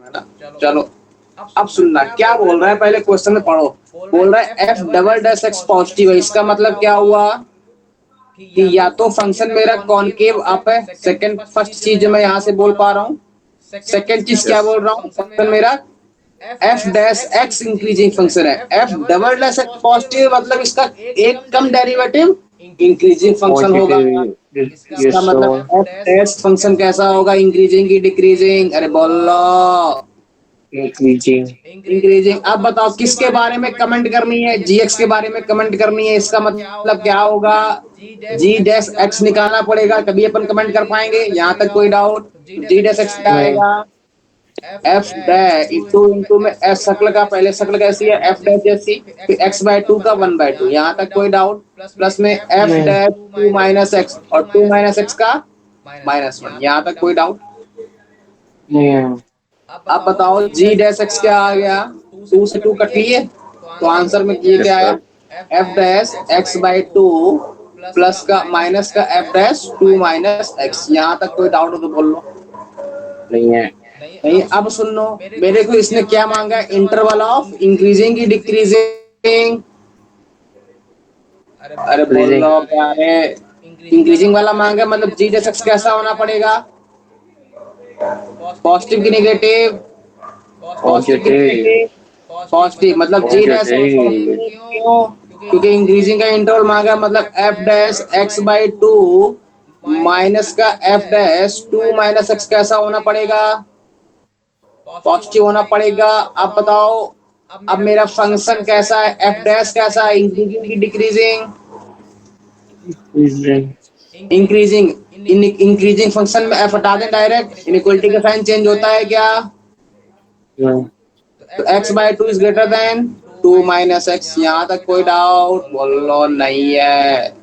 है ना। चलो अब सुनना क्या बोल रहा है, पहले क्वेश्चन में पढ़ो। बोल रहा है F double dash X positive है, इसका मतलब क्या हुआ कि या तो फंक्शन मेरा कॉनकेव अप है, सेकंड फर्स्ट चीज जो मैं यहाँ से बोल पा रहा हूँ। सेकंड चीज क्या बोल रहा हूँ, फंक्शन मेरा F dash X increasing function है। F double dash X positive मतलब इसका एक कम डेरिवेटिव इंक्रीजिंग फंक्शन होगा। इसका मतलब एफ डैश फंक्शन कैसा होगा, इंक्रीजिंग की डिक्रीजिंग, अरे बोलो इंक्रीजिंग। अब बताओ किसके बारे में कमेंट करनी है, जीएक्स के बारे में कमेंट करनी है। इसका मतलब क्या होगा, जी डैश एक्स निकालना पड़ेगा तभी अपन कमेंट कर पाएंगे। यहाँ तक कोई डाउट। जी डैश एक्स क्या आएगा, एफ डैश इंटू में एफ शक्ल का, पहले शक्ल कैसी है एफ डैश जैसी, फिर एक्स बाय टू का वन बाय टू। यहाँ तक कोई डाउट। प्लस में F dash two minus X और टू माइनस एक्स का माइनस वन। यहाँ तक कोई डाउट। अब बताओ जी डैश एक्स क्या आ गया, टू से टू कट लिए तो आंसर में ये क्या आया, F dash X by two plus का माइनस का F dash two minus X. यहाँ तक कोई डाउट हो तो बोल लो। नहीं है। नहीं। अब सुन लो, मेरे को इसने क्या मांगा है, इंटरवल ऑफ इंक्रीजिंग की डिक्रीजिंग। अरे बोल लो प्यारे, इंक्रीजिंग वाला मांगा मतलब जी डैश एक्स कैसा होना पड़ेगा, पॉजिटिव की नेगेटिव, पॉजिटिव की नेगेटिव, पॉजिटिव मतलब जी डैश क्यों, क्योंकि इंक्रीजिंग का इंटरवल मांगा मतलब F dash X by two minus का F dash two minus X कैसा होना पड़ेगा, पॉजिटिव होना पड़ेगा। अब बताओ अब मेरा फंक्शन कैसा है, एफ डैश कैसा है, इंक्रीजिंग की डिक्रीजिंग, इंक्रीजिंग। इंक्रीजिंग फंक्शन में एफ हटा दें डायरेक्ट, इनइक्वलिटी का साइन चेंज होता है क्या, तो X by two is greater than two minus X. यहाँ तक कोई डाउट बोलो नहीं है।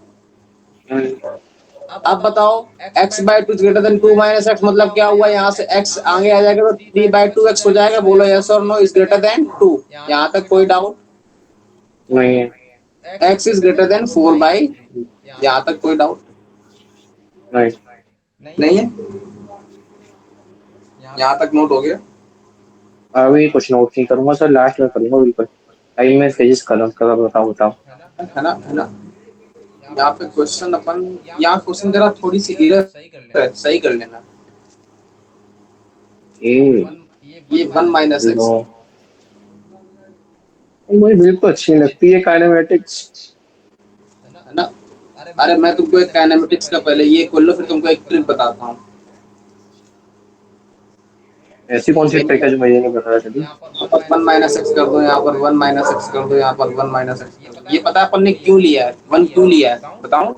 अब बताओ x by two greater than two minus X मतलब क्या हुआ, यहाँ से x आगे आ जाएगा तो थ्री बाय टू एक्स हो जाएगा। बोलो यस और no, is greater than two. यहाँ तक कोई डाउट नहीं है। x is greater than four by, यहाँ तक कोई डाउट नहीं है। यहाँ तक नोट हो गया। अभी कुछ नोट नहीं करूंगा सर, लास्ट में करूंगा बिल्कुल। टाइम में फिजिक्स कलर बताओ बताओ। है ना, है ना। यहाँ पे क्वेश्चन अपन, यहाँ क्वेश्चन जरा थोड़ी सी इरर है, सही कर लेना। ये वन माइनस एक्स मुझे बिल्कुल अच्छी लगती है काइनेमेटिक्स। है ना। अरे मैं तुमको एक काइनेमेटिक्स का पहले ये खोल लो, फिर तुमको एक ट्रिक बताता हूँ। ऐसी कौन सी ट्रिक है जो मुझे नहीं पता चली। यहाँ पर वन माइनस एक्स कर दो, यहाँ पर वन माइनस एक्स कर दो, यहाँ पर वन माइनस एक्स कर दो। ये पता है अपन ने क्यों लिया है, वन क्यों लिया है बताऊं।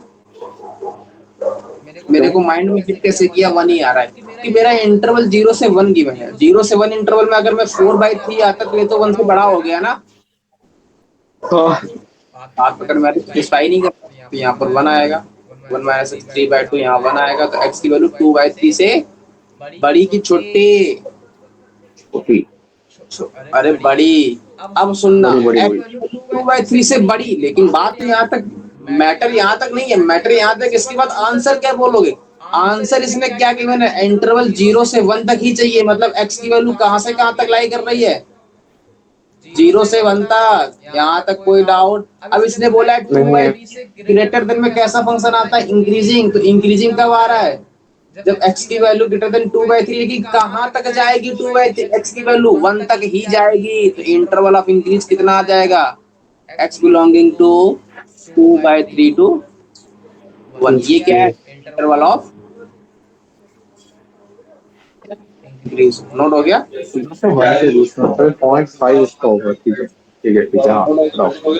मेरे को माइंड में फिट कैसे किया, वन ही आ रहा है क्योंकि मेरा इंटरवल जीरो से वन गिवन है। जीरो से वन इंटरवल में अगर मैं फोर बाई थ्री आता तो ये तो वन से बड़ा हो गया ना। बात पकड़ में स्पेसिफाई नहीं करता तो यहाँ पर वन आएगा, one minus x three by two, यहाँ वन आएगा तो एक्स की वैल्यू टू बाई थ्री से बड़ी की छोटी, अरे बड़ी। अब सुनना, टू बाई थ्री से बड़ी, लेकिन बात तो यहाँ तक, मैटर यहाँ तक नहीं है, मैटर यहाँ तक इसके बाद आंसर क्या बोलोगे। आंसर इसने क्या गिवन है, इंटरवल जीरो से वन तक ही चाहिए, मतलब एक्स की वैल्यू कहाँ से कहाँ तक लाई कर रही है, जीरो से वन तक। यहाँ तक कोई डाउट। अब इसने बोला है टू बाई ग्रेटर देन में कैसा फंक्शन आता है, इंक्रीजिंग। तो इंक्रीजिंग कब आ रहा है, जब x की value greater than to by three, लेकिन कहाँ तक जाएगी टू बाई एक्स की वैल्यू वन तक ही जाएगी। तो इंटरवल ऑफ इंक्रीज कितना आ जाएगा, x belonging to two by three to one. ये क्या है, इंटरवल ऑफ इंक्रीज। नोट हो गया। पॉइंट फाइव इसका होगा। ठीक है ठीक है ठीक है। हाँ बताओ,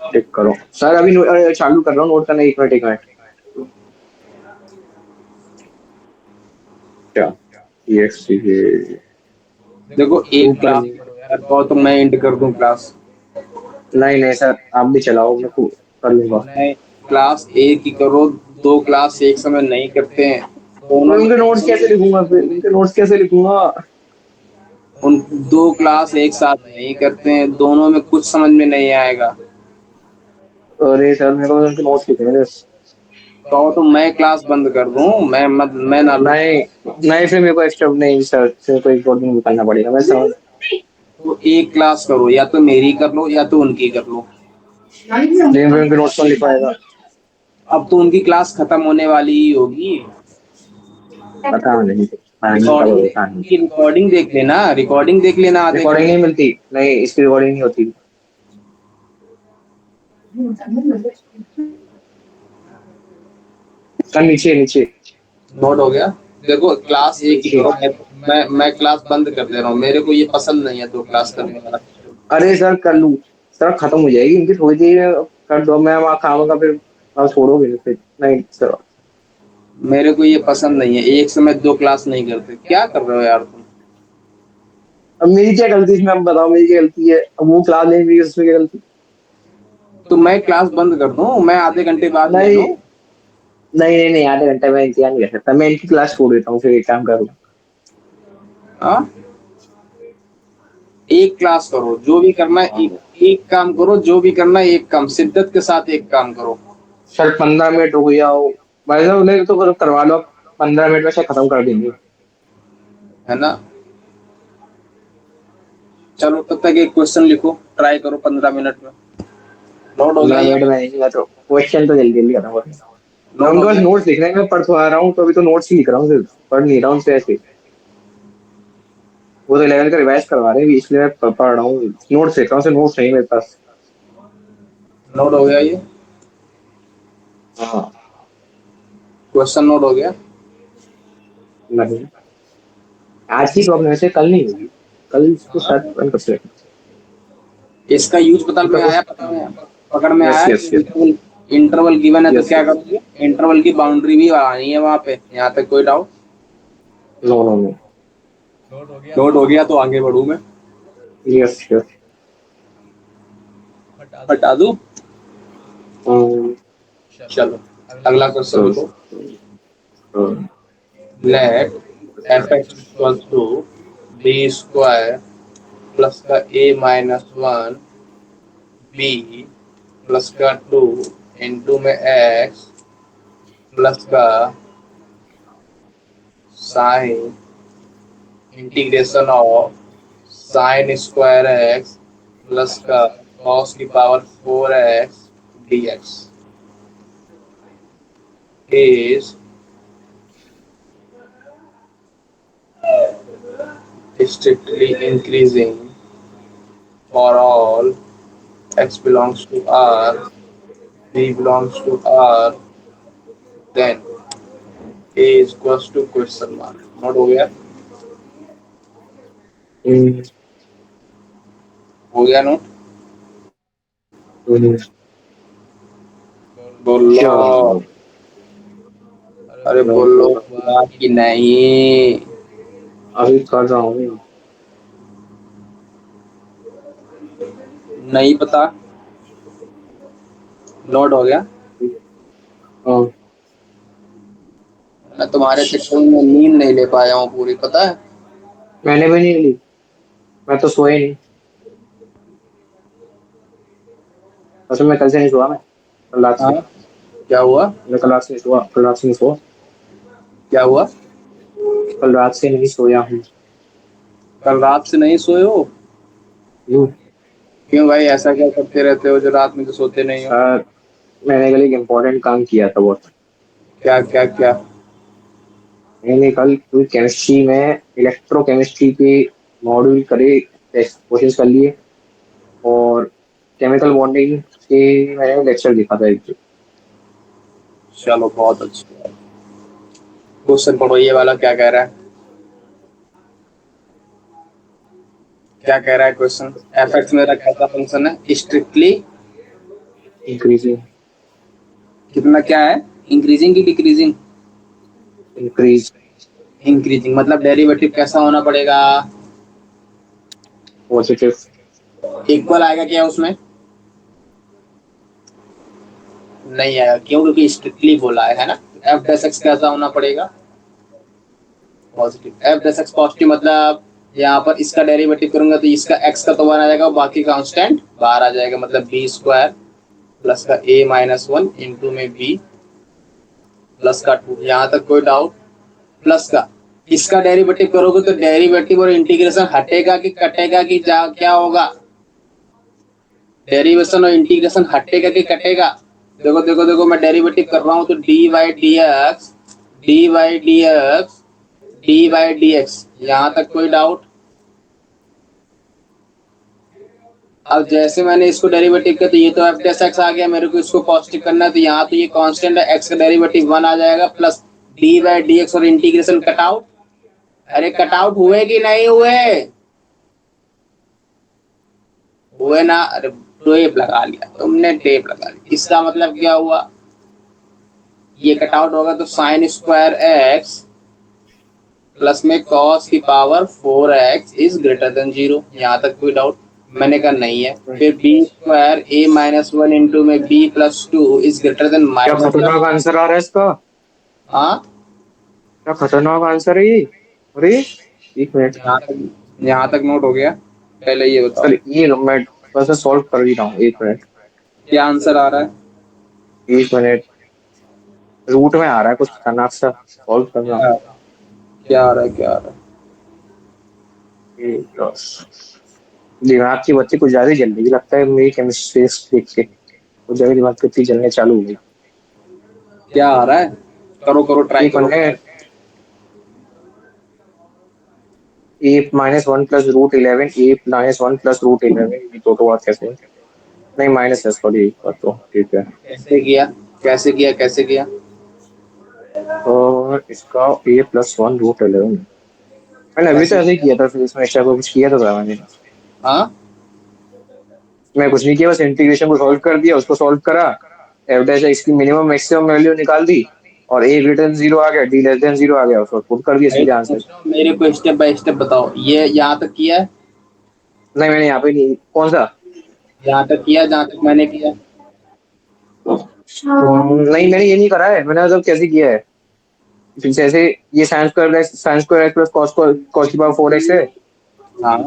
टिक करो सर। अभी चालू कर रहा हूँ नोट करना। एक मिनट एक मिनट। क्या देखो एक क्लास करो तो मैं एंड कर दूं क्लास। नहीं नहीं सर, आप भी चलाओ, मैं कर लूंगा। नहीं, क्लास एक ही करो, दो क्लास एक समय नहीं करते हैं दोनों उनके में। नोट्स कैसे लिखूंगा फिर, उनके नोट्स कैसे लिखूंगा। उन दो क्लास एक साथ नहीं करते हैं, दोनों में कुछ समझ में नहीं आएगा। अरे सर मेरे को उनके नोट्स लिखने हैं बस। तो मैं क्लास बंद कर दूं, मैं ना लूं? नहीं नहीं, फिर मेरे को एक्स्ट्रा नहीं सर, फिर कोई रिकॉर्डिंग करना पड़ेगा, मैं समझ। तो एक क्लास करो, या तो मेरी कर लो या तो उनकी कर लो। लेकिन फिर उनके नोट्स कौन लिख पाएगा? अब तो उनकी क्लास खत्म होने वाली ही होगी। पता नहीं, मैंने कब रिकॉर्डिंग देखा नहीं। रिकॉर्डिंग देख लेना, रिकॉर्डिंग देख लेना आधे रिकॉर्डिंग घंटे। नहीं मिलती, नहीं इसकी रिकॉर्डिंग नहीं होती। सर नीचे नीचे नोट हो गया। देखो क्लास एक ही नीचे। करो, मैं क्लास बंद कर दे रहा हूँ, मेरे को ये पसंद नहीं है दो क्लास करने वाला। अरे सर कर लूँ, सर खत्म हो जाएगी इनकी थोड़ी देर, कर दो, मैं वहाँ खाऊंगा फिर आप छोड़ोगे फिर? नहीं सर। मेरे को ये पसंद नहीं है, एक समय दो क्लास नहीं करते, क्या कर रहे हो यार तुम? अब मेरी क्या गलती है इसमें, आप बताओ मेरी क्या गलती है? अब वो क्लास ले रही है, उसमें क्या गलती? तो मैं क्लास बंद कर दूं, मैं आधे घंटे बाद ले नहीं लूं? नहीं नहीं नहीं, आधे घंटे में इंतजार नहीं कर सकता, मैं इनकी क्लास छोड़ देता हूँ, फिर एक काम करूँ। हाँ, एक क्लास करो, जो भी करना है एक काम करो, जो भी करना है एक काम, शिद्दत के साथ एक काम करो। सर 15 मिनट हो गया हो भाई साहब, नहीं तो करवा लो, 15 मिनट में से खत्म कर देंगे। है ना? चलो तब तक एक क्वेश्चन लिखो, ट्राई करो 15 मिनट में। नोट हो गया पंद्रह ये? मिनट में नहीं हुआ तो क्वेश्चन तो जल्दी जल्दी खत्म हो रहे हैं। मैं नोट हो उनके पास गया? नोट्स लिख रहे हैं, मैं पढ़ तो आ रहा हूँ, तो अभी तो नोट्स ही लिख रहा हूँ सिर्फ, पढ़ नहीं रहा हूँ उनसे ऐसे। वो तो 11 का रिवाइज करवा रहे हैं, इसलिए मैं पढ़ रहा हूँ, नोट्स लिख रहा हूँ, सिर्फ नोट्स नहीं मेरे पास। नोट हो गया ये? हाँ। क्वेश्चन नोट हो गया? नहीं, आज की प्रॉब्लम ऐसे कल नहीं होगी, कल इसको शायद बंद कर सकते इसका यूज पता में हैं। आया, पकड़ में यस आया कि यस यस इंटरवल गिवन है तो यस क्या यस। करोगे? इंटरवल की बाउंड्री भी आनी है वहां पे, यहाँ तक कोई doubt? No no no. Note हो गया तो आगे बढ़ू मैं? Yes yes. हटा दूं? चलो अगला क्वेश्चन लिखो। Let F X equal to B square plus का A minus one B plus का टू इंटू में एक्स प्लस का sine integration of sine square X plus का कॉस की power 4x dx is strictly increasing for all x belongs to R, B belongs to R, then A is equals to question mark. Note हो गया? हो गया note? बोलो, अरे बोलो कि नहीं? अभी कर रहा हूँ। नहीं पता? नोट हो गया? हाँ। मैं तुम्हारे चक्कर में नींद नहीं ले पाया हूँ पूरी, पता है? मैंने भी नहीं ली, मैं तो सोया नहीं, असल में कल से नहीं सोया मैं, कल रात से। हाँ, क्या हुआ? मैं कल रात से नहीं सोया, कल रात से नहीं सोया, क्या हुआ? कल रात से नहीं सोया हूँ। कल रात से नहीं सोए हो? क्यों? क्यों भाई, ऐसा क्या करते रहते हो जो रात में तो सोते नहीं हो? सर मैंने कल एक इम्पोर्टेंट काम किया था बहुत। क्या क्या क्या? मैंने कल पूरी केमिस्ट्री में इलेक्ट्रोकेमिस्ट्री के मॉड्यूल करे कोशिश कर लिए, और केमिकल बॉन्डिंग के मैंने लेक्चर देखा था एक। चलो बहुत अच्छा। क्वेश्चन पढ़ो, ये वाला क्या कह रहा है? क्या कह रहा है क्वेश्चन? एफ एक्स मेरा कैसा फंक्शन है? Strictly increasing. कितना क्या है? इंक्रीजिंग की डिक्रीजिंग? इंक्रीज। इंक्रीजिंग मतलब डेरिवेटिव कैसा होना पड़ेगा? पॉजिटिव। इक्वल आएगा क्या उसमें? नहीं आएगा, क्यों? क्योंकि स्ट्रिक्टली बोला है ना? एफ डैश एक्स कैसा होना पड़ेगा? Positive. F dash X positive मतलब यहाँ पर इसका डेरिवेटिव करूंगा तो इसका एक्स का तो 1 आ जाएगा, बाकी कांस्टेंट बाहर आ जाएगा, मतलब बी स्क्वायर प्लस का ए माइनस वन इंटू में बी प्लस का 2, यहाँ तक कोई डाउट? प्लस का इसका डेरिवेटिव करोगे तो डेरिवेटिव और इंटीग्रेशन हटेगा कि कटेगा कि क्या होगा? डेरिवेशन और इंटीग्रेशन हटेगा कि कटेगा? देखो देखो देखो, मैं डेरिवेटिव कर रहा हूँ तो D Y D X, D Y D X, D Y D X, यहाँ तक कोई डाउट? अब जैसे मैंने इसको डेरिवेटिव किया तो ये तो एफ डेस एक्स आ गया, मेरे को इसको पॉजिटिव करना है तो यहाँ तो ये कांस्टेंट है, एक्स का डेरिवेटिव 1 आ जाएगा plus D by D x और इंटीग्रेशन कट आउट। अरे कट आउट हुए कि नहीं हुए? हुए ना? अरे टेप लगा लिया तुमने, टेप लगा लिया। इसका मतलब क्या हुआ? ये कट आउट होगा तो साइन स्क्वायर एक्स प्लस में कॉस की power 4x is greater then 0। यहाँ तक कोई डाउट? मैंने कहा नहीं है। फिर B square A minus 1 into में B plus 2 is greater than क्या खतरनाक आंसर आ रहा है इसका? हाँ, क्या खतरनाक आंसर है ये। अरे एक मिनट, यहाँ तक नोट हो गया? पहले ये बताओ। चल ये लो, मैं बस सॉल्व कर ही रहा हूँ, एक मिनट। क्या आंसर आ रहा है? एक मिनट, रूट में आ रहा है कुछ खतरनाक सा, सॉल्व कर रहा हूँ। क्या आ रहा है? क्या आ रहा है? दिमाग की बत्ती कुछ ज्यादा ही जल रही लगता है मेरी केमिस्ट्री देख के, कुछ ज्यादा दिमाग की बत्ती जलने चालू हो गई। क्या आ रहा है? करो करो, ट्राई करो। ए माइनस 1 प्लस रूट 11, ए माइनस 1 प्लस रूट 11, ये तो बात कैसे है? नहीं माइनस है, सॉरी, तो ठीक है। कैसे किया? कैसे किया? कैसे किया? और इसका ए प्लस 1 रूट 11, मैंने अभी तो ऐसे ही किया था, फिर इसमें एक्स्ट्रा कुछ किया तो था मैंने? हाँ, मैं कुछ नहीं किया, बस इंटीग्रेशन को सॉल्व कर दिया, उसको सॉल्व करा, एफ डैश एक्स की मिनिमम मैक्सिमम वैल्यू निकाल दी और ए ग्रेटर देन 0 आ गया, डी लेस देन 0 आ गया, उसको पुट कर दिया सीधे आंसर। मेरे को स्टेप बाय स्टेप बताओ, ये यहाँ तक किया है? नहीं मैंने यहाँ पे नहीं, कौन सा? यहाँ तक किया जहाँ तक मैंने किया? नहीं मैंने ये नहीं करा है, मैंने मतलब कैसे किया है, जैसे ये sign square X plus cos की पावर 4x है, हाँ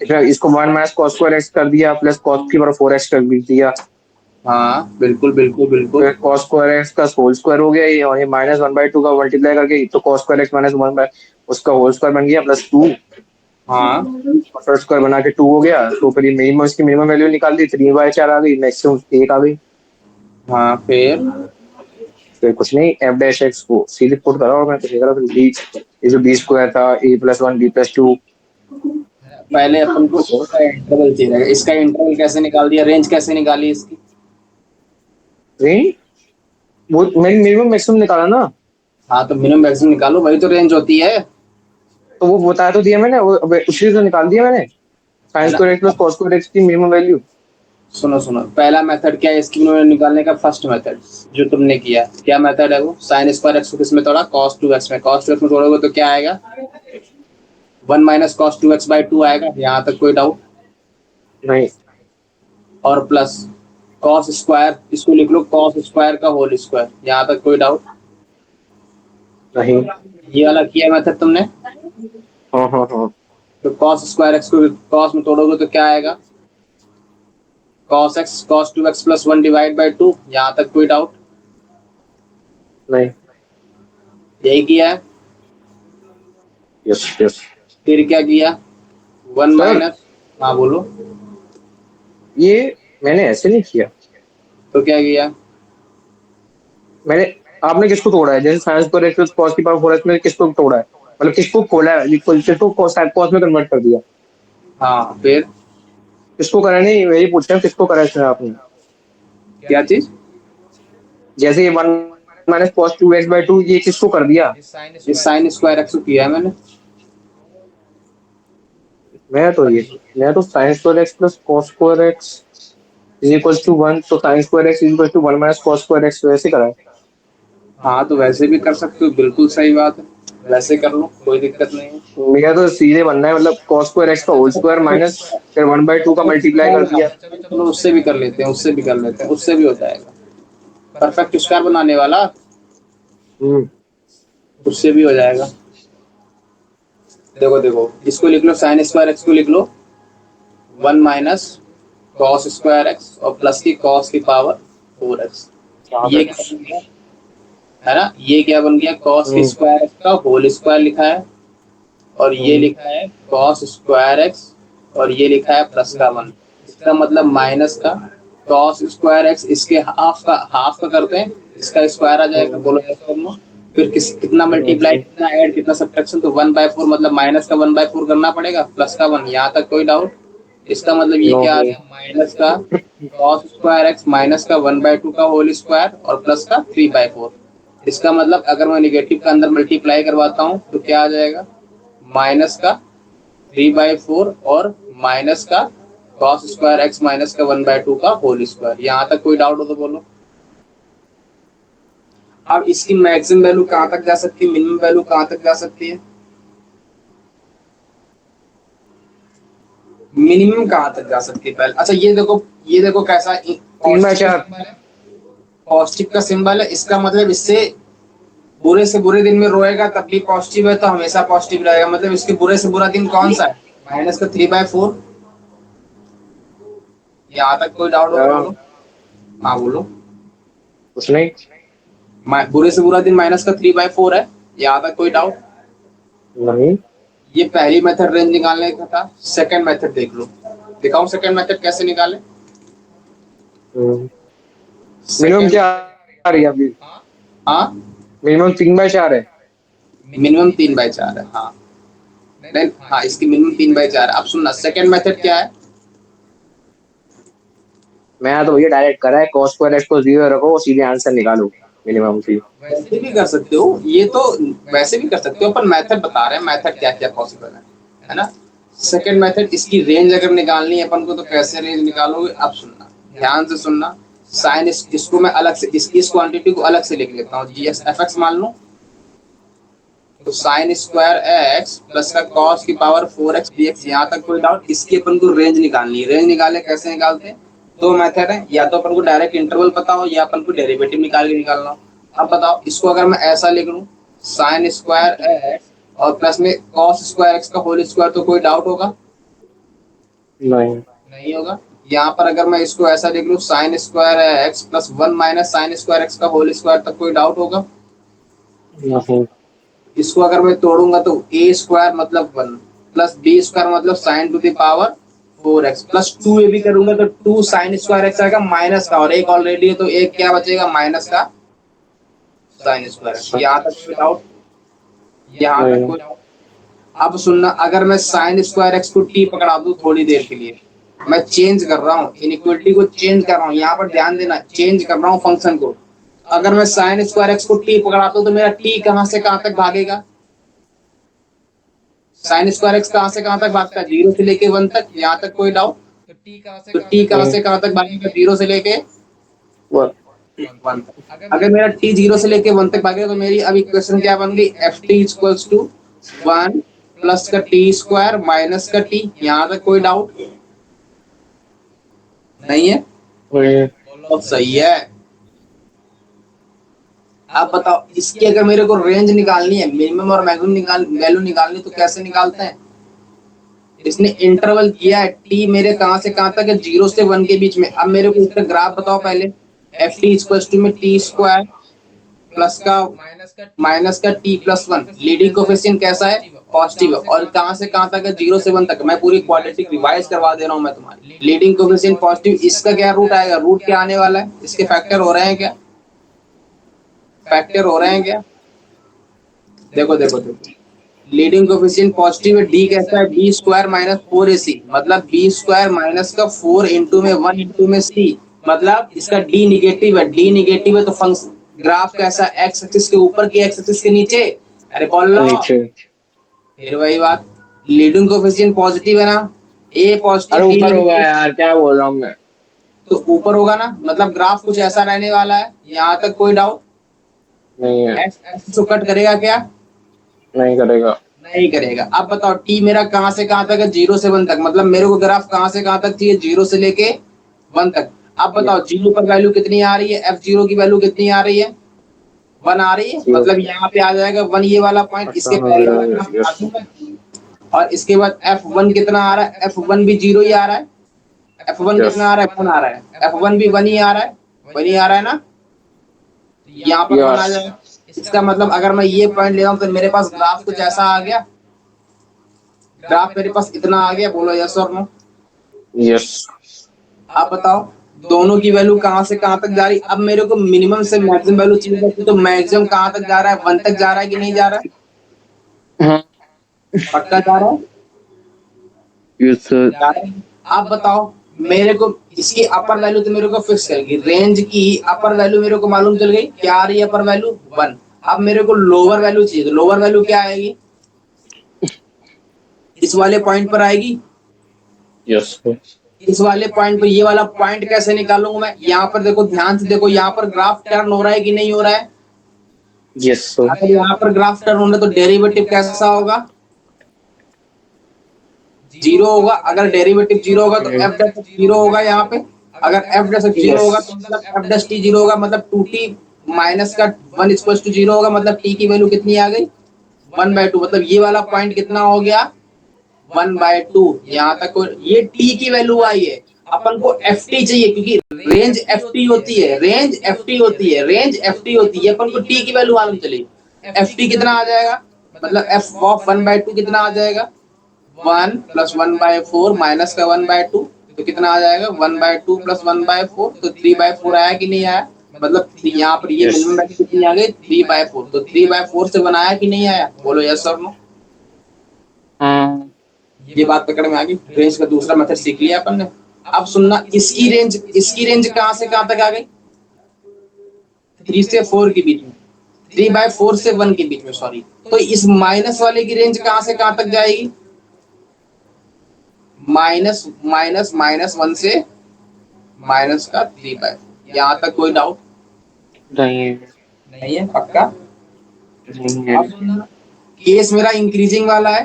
इसको 1 माइनस कॉस स्क्वायर एक्स कर दिया प्लस कॉस की पावर 4x कर दिया, हाँ, बिल्कुल बिल्कुल बिल्कुल। फिर कॉस स्क्वायर एक्स का होल स्क्वायर हो गया ये, और ये माइनस 1/2 का मल्टीप्लाई करके तो cos square X minus 1 by उसका होल स्क्वायर बन गया प्लस 2, हाँ फर्स्ट स्क्वायर बना के 2 हो गया, तो फिर ये मिनिमम, इसकी मिनिमम वैल्यू निकाल दी, 3/4 आ गई, मैक्सिमम 1 आ गई। हाँ, फिर कुछ नहीं, एफ डैश एक्स को सीधे पुट करा और मैं तो करा, फिर बी, ये जो बी स्क्वायर था ए प्लस 1 बी प्लस 2। पहले अपन को इसका इंटरवल चाहिए। इसका इंटरवल कैसे निकाल दिया? रेंज कैसे निकाली इसकी? रेंज वो मैंने मिनिमम मैक्सिमम निकाला ना। हाँ तो मिनिमम मैक्सिमम निकालो, वही तो रेंज होती है। तो वो बताया तो दिया मैंने, वो उसी से निकाल दिया मैंने, sign square X plus cos square x की मिनिमम वैल्यू। सुनो सुनो, पहला मेथड क्या है इसकी मिनिमम निकालने का? फर्स्ट मेथड जो तुमने किया, क्या मेथड है वो? साइन स्क्वायर एक्स को किसमें तोड़ा? cos 2x में। cos 2x में तोड़ोगे तो क्या आएगा? 1 माइनस कॉस 2x/2 आएगा। यहाँ तक कोई डाउट? नहीं। और प्लस कॉस स्क्वायर, इसको लिख लो कॉस स्क्वायर का होल स्क्वायर। यहाँ तक कोई डाउट? नहीं। ये वाला किया मेथड तुमने? हाँ हाँ हाँ। तो कॉस स्क्वायर एक्स को कॉस में तोड़ोगे तो क्या आएगा? cos x cos 2x plus 1 divide by 2। यहाँ तक कोई डाउट? नहीं। यही किया है। Yes yes. फिर क्या किया? 1 माइनस, हाँ बोलो। ये मैंने ऐसे नहीं किया। तो क्या किया? मैंने, आपने किसको तोड़ा है? जैसे साइंस पर एक्स कॉस की पावर 4x में किसको तोड़ा है, मतलब किसको खोला है, किसको कॉस में कन्वर्ट कर दिया? हाँ, फिर किसको करा? नहीं वही पूछ रहे हैं, किसको करा इसमें आपने? क्या चीज? जैसे ये 1 माइनस कॉस 2x/2 ये किसको कर दिया? ये साइन स्क्वायर एक्स को किया है मैंने। मैं तो sine square X plus cos square X is equal to 1, तो sine square X is equal to 1 minus cos square X वैसे करा है। हाँ तो वैसे भी कर सकते हो, बिल्कुल सही बात है, वैसे कर लो, कोई दिक्कत नहीं है। मेरा तो सीधे बनना है, मतलब कॉस स्क्वायर एक्स का होल स्क्वायर माइनस फिर 1/2 का मल्टीप्लाई कर दिया। चलो उससे भी कर लेते हैं, उससे भी कर लेते हैं, उससे भी हो जाएगा। परफेक्ट स्क्वायर बनाने वाला, उससे भी हो जाएगा। देखो देखो, इसको लिख लो, साइन स्क्वायर एक्स को लिख लो 1 माइनस कॉस स्क्वायर एक्स और प्लस की कॉस की पावर 4x। ये है ना। ये क्या बन गया, कॉस स्क्वायर एक्स का होल स्क्वायर लिखा है, और ये लिखा है कॉस स्क्वायर एक्स, और ये लिखा है प्लस का 1। इसका मतलब माइनस का कॉस स्क्वायर एक्स, इसके हाफ का करते हैं, इसका स्क्वायर आ जाएगा, बोलो yes or no? फिर कितना मल्टीप्लाई, कितना ऐड, कितना सब्ट्रैक्शन, तो 1/4 मतलब माइनस का 1/4 करना पड़ेगा, प्लस का 1। यहाँ तक कोई डाउट? इसका मतलब ये क्या आ गया, माइनस का कॉस स्क्वायर एक्स माइनस का 1/2 का होल स्क्वायर और प्लस का 3/4। इसका मतलब अगर मैं निगेटिव का अंदर मल्टीप्लाई करवाता हूँ तो क्या आ जाएगा, माइनस का 3/4 और माइनस का कॉस स्क्वायर एक्स माइनस का 1/2 का होल स्क्वायर। यहाँ तक कोई डाउट हो तो बोलो। अब इसकी मैक्सिमम वैल्यू कहाँ तक जा सकती है, मिनिमम वैल्यू कहाँ तक जा सकती है, मिनिमम कहाँ तक जा सकती है पहले। अच्छा ये देखो कैसा 3/4। पॉजिटिव का सिंबल है, इसका मतलब इससे बुरे से बुरे दिन में रोएगा तब भी पॉजिटिव है, तो हमेशा पॉजिटिव रहेगा। मतलब इसके बुरे से बुरा दिन कौन सा है, माइनस का 3/4। यहाँ तक कोई डाउट हो तो बोलो। हाँ बोलो। कुछ नहीं। बुरे से बुरा दिन माइनस का 3/4 है, यहाँ तक कोई डाउट नहीं। ये पहली मेथड रेंज निकालने का था। सेकंड मेथड देख लो, दिखाओ सेकंड मेथड कैसे निकाले। मिनिमम क्या आ रही है अभी? हाँ मिनिमम 3/4 है। मिनिमम 3/4 है, हाँ नहीं हाँ इसकी मिनिमम 3/4 है। अब सुनना सेकंड मेथड क्या है। मैं तो भैया डायरेक्ट करा है, cos स्क्वायर एक्स को 0 रखो, सीधे आंसर निकालो मिनिमम की। वैसे भी कर सकते हो, ये तो वैसे भी कर सकते हो, पर मेथड बता रहे हैं मेथड क्या क्या पॉसिबल है ना। सेकंड मेथड, इसकी रेंज अगर निकालनी है अपन को तो कैसे रेंज निकालोगे। अब सुनना, ध्यान से सुनना। साइन इसको मैं अलग से इस क्वांटिटी को अलग से लिख लेता हूँ, जी एस एफ एक्स मान लो। तो साइन स्क्वायर एक्स प्लस का कॉस की पावर 4x dx। यहाँ तक कोई डाउट? इसकी अपन को रेंज निकालनी है। रेंज निकाले कैसे निकालते हैं, दो मेथड है, या तो अपन को डायरेक्ट इंटरवल पता हो या अपन को डेरिवेटिव निकाल के निकालना हो। अब बताओ, इसको अगर मैं ऐसा लिख लूं, साइन स्क्वायर एक्स और प्लस में कॉस स्क्वायर एक्स का होल स्क्वायर, तो कोई डाउट होगा? नहीं। नहीं होगा। यहाँ पर अगर मैं इसको ऐसा लिख लूं, sign square X plus 1 minus sign square x का होल स्क्वायर, तक कोई डाउट होगा? नहीं। इसको अगर मैं तोड़ूंगा तो ए स्क्वायर मतलब 1 प्लस बी स्क्वायर मतलब sign to the power 4x plus 2 ए भी करूंगा तो 2 साइन स्क्वायर एक्स आएगा माइनस का, और एक ऑलरेडी है तो एक क्या बचेगा, माइनस का साइन स्क्वायर एक्स। यहाँ तक कोई डाउट? यहाँ तक कोई डाउट? अब सुनना, अगर मैं साइन स्क्वायर एक्स को टी पकड़ा दूं थोड़ी देर के लिए, मैं चेंज कर रहा हूँ, इनइक्वलिटी को चेंज कर रहा हूँ, यहाँ पर ध्यान देना, चेंज कर रहा हूँ फंक्शन को। अगर मैं साइन स्क्वायर एक्स को टी पकड़ाता हूँ तो मेरा टी कहाँ से कहाँ तक भागेगा, साइन स्क्वायर एक्स कहाँ से कहाँ तक भागता है, 0 से लेके 1 तक। यहाँ तक कोई डाउट? तो टी कहाँ से कहाँ तक भागेगा, 0 से लेके 1 तक। अगर मेरा टी 0 से लेके 1 तक भागेगा तो मेरी अब इक्वेशन क्या बन गई, F T equals to 1 plus का टी स्क्वायर माइनस का टी। यहाँ तक कोई डाउट नहीं है? बहुत सही है। आप बताओ, इसकी अगर मेरे को रेंज निकालनी है, मिनिमम और मैक्सिमम वैल्यू निकालनी, तो कैसे निकालते हैं। इसने इंटरवल किया है, टी मेरे कहां से कहां तक है, 0 से 1 के बीच में। अब मेरे को इसका ग्राफ बताओ पहले। एफ टी इक्वल टू में टी स्क्वायर प्लस का माइनस का टी प्लस 1, लीडिंग कोफिशिएंट कैसा है, पॉजिटिव है, और कहां से कहां तक है, 0 से 1 तक। मैं पूरी क्वाड्रेटिक रिवाइज करवा दे रहा हूं मैं तुम्हारी। लीडिंग कोफिशिएंट पॉजिटिव, इसका क्या रूट आएगा, रूट क्या आने वाला है, इसके फैक्टर हो रहे हैं क्या, फैक्टर हो रहे हैं क्या। देखो देखो देखो, लीडिंग कोफिशिएंट पॉजिटिव है, डी कैसा है, बी स्क्वायर माइनस 4ac, मतलब बी स्क्वायर माइनस का 4 इंटू में 1 इंटू में सी, मतलब इसका डी निगेटिव है। डी निगेटिव है तो फंक्शन ग्राफ कैसा, एक्स एक्सिस के ऊपर की एक्स एक्सिस के नीचे। अरे बोल लो, फिर वही बात, लीडिंग कोफिशिएंट पॉजिटिव है ना, ए पॉजिटिव, अरे ऊपर होगा यार, क्या बोल रहा हूँ मैं। तो ऊपर होगा ना, मतलब ग्राफ कुछ ऐसा रहने वाला है। यहाँ तक कोई डाउट नहीं है। एक्स एक्सिस को कट करेगा क्या, नहीं करेगा। नहीं करेगा। अब बताओ, टी मेरा कहां से कहां तक है, 0 से 1 तक, मतलब मेरे को ग्राफ कहां से कहां तक चाहिए, 0 से लेके 1 तक। अब बताओ, 0 पर वैल्यू कितनी आ रही है, एफ जीरो की वैल्यू कितनी आ रही है, 1 आ रही है, मतलब यहाँ पे आ जाएगा 1 ये वाला पॉइंट, इसके पहले वाला ग्राफ बता दूंगा। और इसके बाद F1 कितना आ रहा है, F1 भी 0 ही आ रहा है। F1 कितना आ रहा है, 1 आ रहा है, F1 भी 1 ही आ रहा है, 1 ही आ रहा है ना, यहाँ पर 1 आ जाएगा। इसका मतलब अगर मैं ये पॉइंट ले रहा हूँ तो मेरे पास ग्राफ कुछ ऐसा आ गया, ग्राफ मेरे पास इतना आ गया, बोलो यस और नो। यस। आप बताओ दोनों की वैल्यू कहाँ से कहाँ तक जा रही। अब मेरे को मिनिमम से मैक्सिमम वैल्यू चाहिए, तो मैक्सिमम कहाँ तक जा रहा है, 1 तक जा रहा है कि नहीं जा रहा है, हाँ। पक्का जा रहा है, यस सर। जा रहा है। आप बताओ मेरे को इसकी अपर वैल्यू तो मेरे को फिक्स करेगी, रेंज की अपर वैल्यू मेरे को मालूम चल गई क्या आ रही है, अपर वैल्यू 1। अब मेरे को लोअर वैल्यू चाहिए, तो लोअर वैल्यू क्या आएगी, इस वाले पॉइंट पर आएगी। Yes sir. इस वाले पॉइंट पर, ये वाला पॉइंट कैसे निकालूंगा मैं, यहाँ पर देखो ध्यान से देखो, यहाँ पर ग्राफ टर्न हो रहा है कि नहीं हो रहा है। Yes sir. अगर यहाँ पर ग्राफ टर्न हो रहा है तो डेरिवेटिव कैसा होगा, जीरो होगा। अगर डेरिवेटिव जीरो होगा तो एफ डैश जीरो होगा यहाँ पे। अगर एफ डैश जीरो होगा तो मतलब एफ डैश टी जीरो होगा, मतलब 2t माइनस का 1 इक्वल टू जीरो होगा, मतलब टी की वैल्यू कितनी आ गई, 1/2। मतलब ये वाला पॉइंट कितना हो गया, 1/2। यहाँ तक ये टी की वैल्यू आई है। अपन को एफ टी चाहिए, क्योंकि रेंज एफ टी होती है, रेंज एफ टी होती है, रेंज एफ टी होती है। अपन को टी की वैल्यू मालूम चली, एफ टी कितना आ जाएगा, मतलब एफ ऑफ 1/2 कितना आ जाएगा, 1 प्लस 1/4 माइनस का 1/2, तो कितना आ जाएगा 1/2 प्लस 1/4, तो 3/4 आया कि नहीं आया। मतलब यहाँ पर ये मिनिमम वैल्यू कितनी आ गई, 3/4। तो 3/4 से बनाया कि नहीं आया, बोलो यस और नो। हाँ। ये बात पकड़ में आ गई, रेंज का दूसरा मेथड सीख लिया अपन ने। अब सुनना, इसकी रेंज कहाँ से कहाँ तक आ गई, 3 से 4 के बीच में, 3/4 से 1 के बीच में, सॉरी। तो इस माइनस वाले की रेंज कहाँ से कहाँ तक जाएगी, माइनस माइनस माइनस 1 से माइनस का 3/4। यहाँ तक कोई डाउट नहीं है। नहीं है, पक्का। नहीं है। अब सुनना, केस मेरा इंक्रीजिंग वाला है,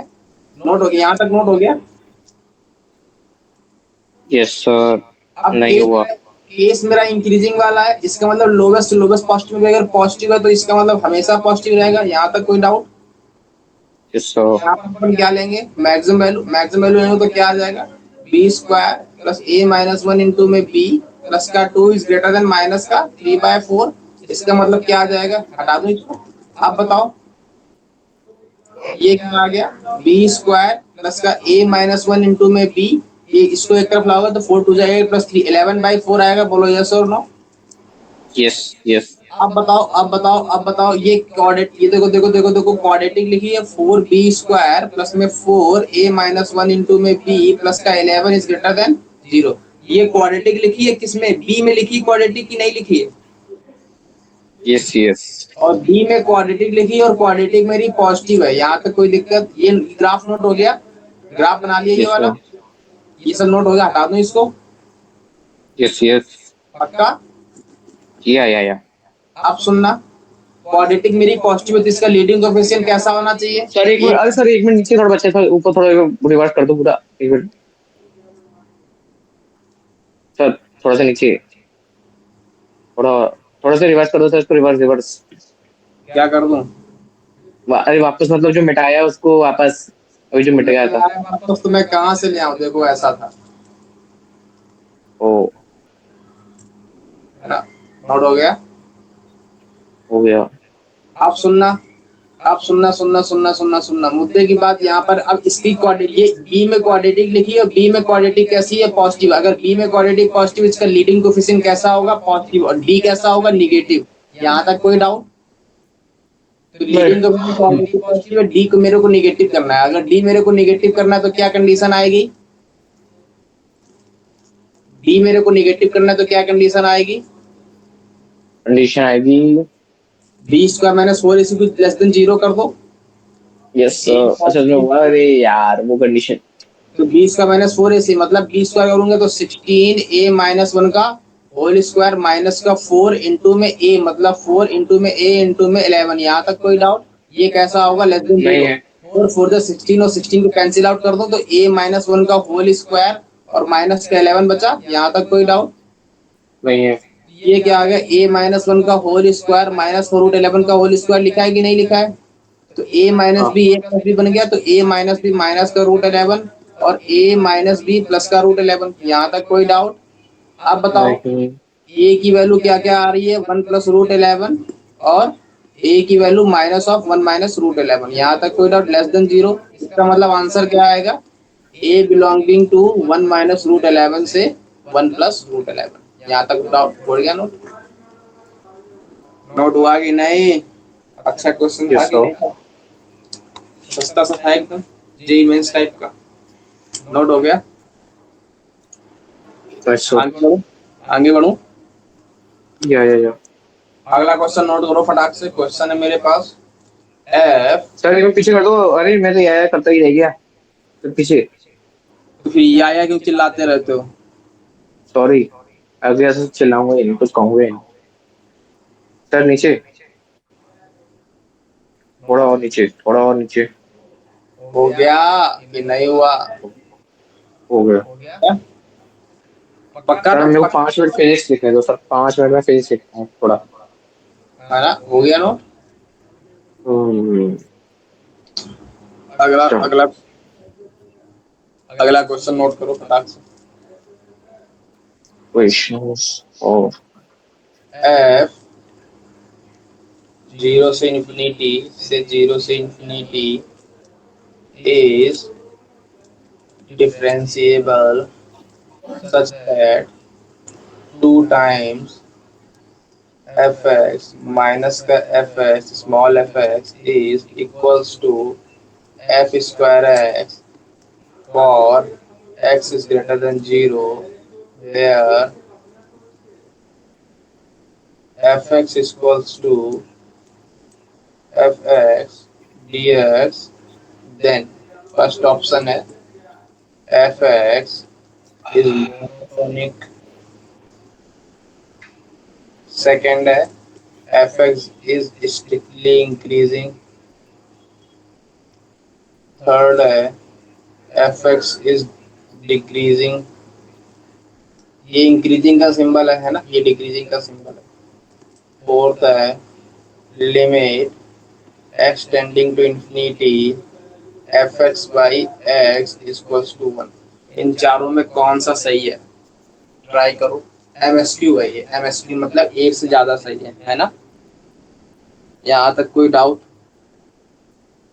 नोट हो गया, यहाँ तक नोट हो गया। Yes sir. अब नहीं हुआ। केस मेरा इंक्रीजिंग वाला है, इसका मतलब लोवेस्ट टू लोवेस्ट पॉजिटिव, अगर पॉजिटिव है तो इसका मतलब हमेशा पॉजिटिव रहेगा। यहाँ तक कोई डाउट। Yes sir. यहाँ पर अपन क्या लेंगे, मैक्सिमम वैल्यू, मैक्सिमम वैल्यू लेंगे तो क्या आ जाएगा, बी स्क्वायर प्लस ए माइनस 1 इंटू में बी प्लस का 2 इज ग्रेटर देन माइनस का 3/4। इसका मतलब क्या आ जाएगा, हटा दो इसको। आप बताओ ये क्या आ गया, बी स्क्वायर प्लस का ए माइनस 1 इंटू में बी, ये इसको एक तरफ लाओगे तो 4 टू जाएगा प्लस 3, 11/4 आएगा, बोलो यस और नो। यस। यस। अब बताओ, अब बताओ, अब बताओ, ये क्वाड्रेट, ये देखो देखो देखो देखो, क्वाड्रेटिक लिखी है, 4b² प्लस में 4a-1 इंटू में b प्लस का 11 इज ग्रेटर देन 0। ये क्वाड्रेटिक लिखी है, किसमें, b में लिखी क्वाड्रेटिक की नहीं लिखी है, यस। यस। और b में क्वाड्रेटिक लिखी है, और क्वाड्रेटिक मेरी पॉजिटिव है। यहाँ तक कोई दिक्कत, ये ग्राफ नोट हो गया, ग्राफ बना लिया ये यस वाला, सर। ये सब नोट हो गया, हटा दो इसको, यस। यस। पक्का। या। अब सुनना, क्वाड्रेटिक मेरी पॉजिटिव है तो इसका लीडिंग कोएफिशिएंट कैसा होना चाहिए, सर एक मिनट, अरे सर एक मिनट नीचे थोड़ा बच्चा था, ऊपर थोड़ा रिवर्स कर दो पूरा, एक मिनट सर, थोड़ा सा नीचे, थोड़ा थोड़ा सा रिवर्स कर दो सर, इसको रिवर्स रिवर्स। क्या कर दूं, अरे वापस, मतलब जो मिटाया उसको वापस, अभी जो मिट गया था। वापस तो मैं कहाँ से ले आऊं, देखो ऐसा था, ओ। है ना, नोट हो गया। हो गया। आप सुनना, आप सुनना सुनना सुनना सुनना सुनना, मुद्दे की बात यहाँ पर। अब इसकी क्वाड्रेटिक, ये बी में क्वाड्रेटिक लिखी है, और बी में क्वाड्रेटिक कैसी है, पॉजिटिव। अगर बी में क्वाड्रेटिक पॉजिटिव, इसका लीडिंग कोएफिशिएंट कैसा होगा, पॉजिटिव, और डी कैसा होगा, निगेटिव। यहाँ तक कोई डाउट। तो लीडिंग कोएफिशिएंट पॉजिटिव है, डी को मेरे को निगेटिव करना है। अगर डी मेरे को निगेटिव करना है तो क्या कंडीशन आएगी, डी मेरे को निगेटिव करना है तो क्या कंडीशन आएगी, कंडीशन आएगी। b² minus 4 is less than 0 कर दो। यस सर, असल में हुआ, अरे यार वो कंडीशन। तो 20 का -4 AC, मतलब 20² करूंगे तो 16a-1 का होल स्क्वायर माइनस का 4 इंटू में a, मतलब 4 इंटू में a इंटू में 11। यहाँ तक कोई डाउट, ये कैसा होगा, लेस देन नहीं 0। है। और 4 16, और 16 को कैंसिल आउट कर दो तो a-1 का होल स्क्वायर और माइनस का 11 बचा। यहाँ तक कोई डाउट नहीं है। ये क्या आ गया, a-1 का होल स्क्वायर माइनस 4√11 का होल स्क्वायर लिखा है कि नहीं लिखा है। तो a माइनस हाँ। बी a प्लस बी बन गया, तो a माइनस बी माइनस का √11 और a माइनस बी प्लस का √11। यहाँ तक कोई डाउट। अब बताओ नहीं। a की वैल्यू क्या क्या आ रही है, 1 प्लस √11 और ए की value minus of 1 minus root 11। यहाँ तक कोई डाउट? लेस देन 0, इसका मतलब आंसर क्या आएगा? A belonging to 1 minus root 11 से 1 प्लस रूट 11। यहाँ तक डाउट हो गया? नोट नोट हुआ कि नहीं? अच्छा क्वेश्चन था यस कि सर। नहीं था? सस्ता सा था एकदम, जेई मेंस टाइप का। नोट हो गया? Yes sir. आगे बढ़ो, आगे बढ़ो। या अगला क्वेश्चन नोट करो फटाक से। क्वेश्चन है मेरे पास, एफ। सर एक बार पीछे कर दो। अरे मैं तो यार करता ही रह गया, तो पीछे। तो फिर या क्यों चिल्लाते रहते हो? सॉरी, अगले ऐसे चिल्लाऊंगा ही नहीं, कुछ कहूंगा ही नहीं। सर नीचे, थोड़ा और नीचे, थोड़ा और नीचे। हो गया कि नहीं हुआ? हो गया। क्या? पक्का सर ना? मेरे को 5 मिनट फिजिक्स लिखने दो सर, 5 मिनट में फिजिक्स लिखता हूँ थोड़ा। है ना? हो गया नोट? हम्म, अगला चलो। अगला अगला क्वेश्चन नोट करो फटाक से। क्वेश्चंस और एफ जीरो से इंफिनिटी से जीरो से infinity is differentiable such that 2 times F X minus का F X small F X is equals to F square X for X is greater than zero, where F X equals to F X D X. Then first option है F X is monotonic, second है F X is strictly increasing, third है F X is decreasing. ये increasing का symbol है ना, ये decreasing का symbol है। फोर्थ है limit x tending to infinity F X by X equals to 1। इन चारों में कौन सा सही है? ट्राई करो। एमएसक्यू है ये, एमएसक्यू मतलब एक से ज्यादा सही है ना? यहाँ तक कोई डाउट?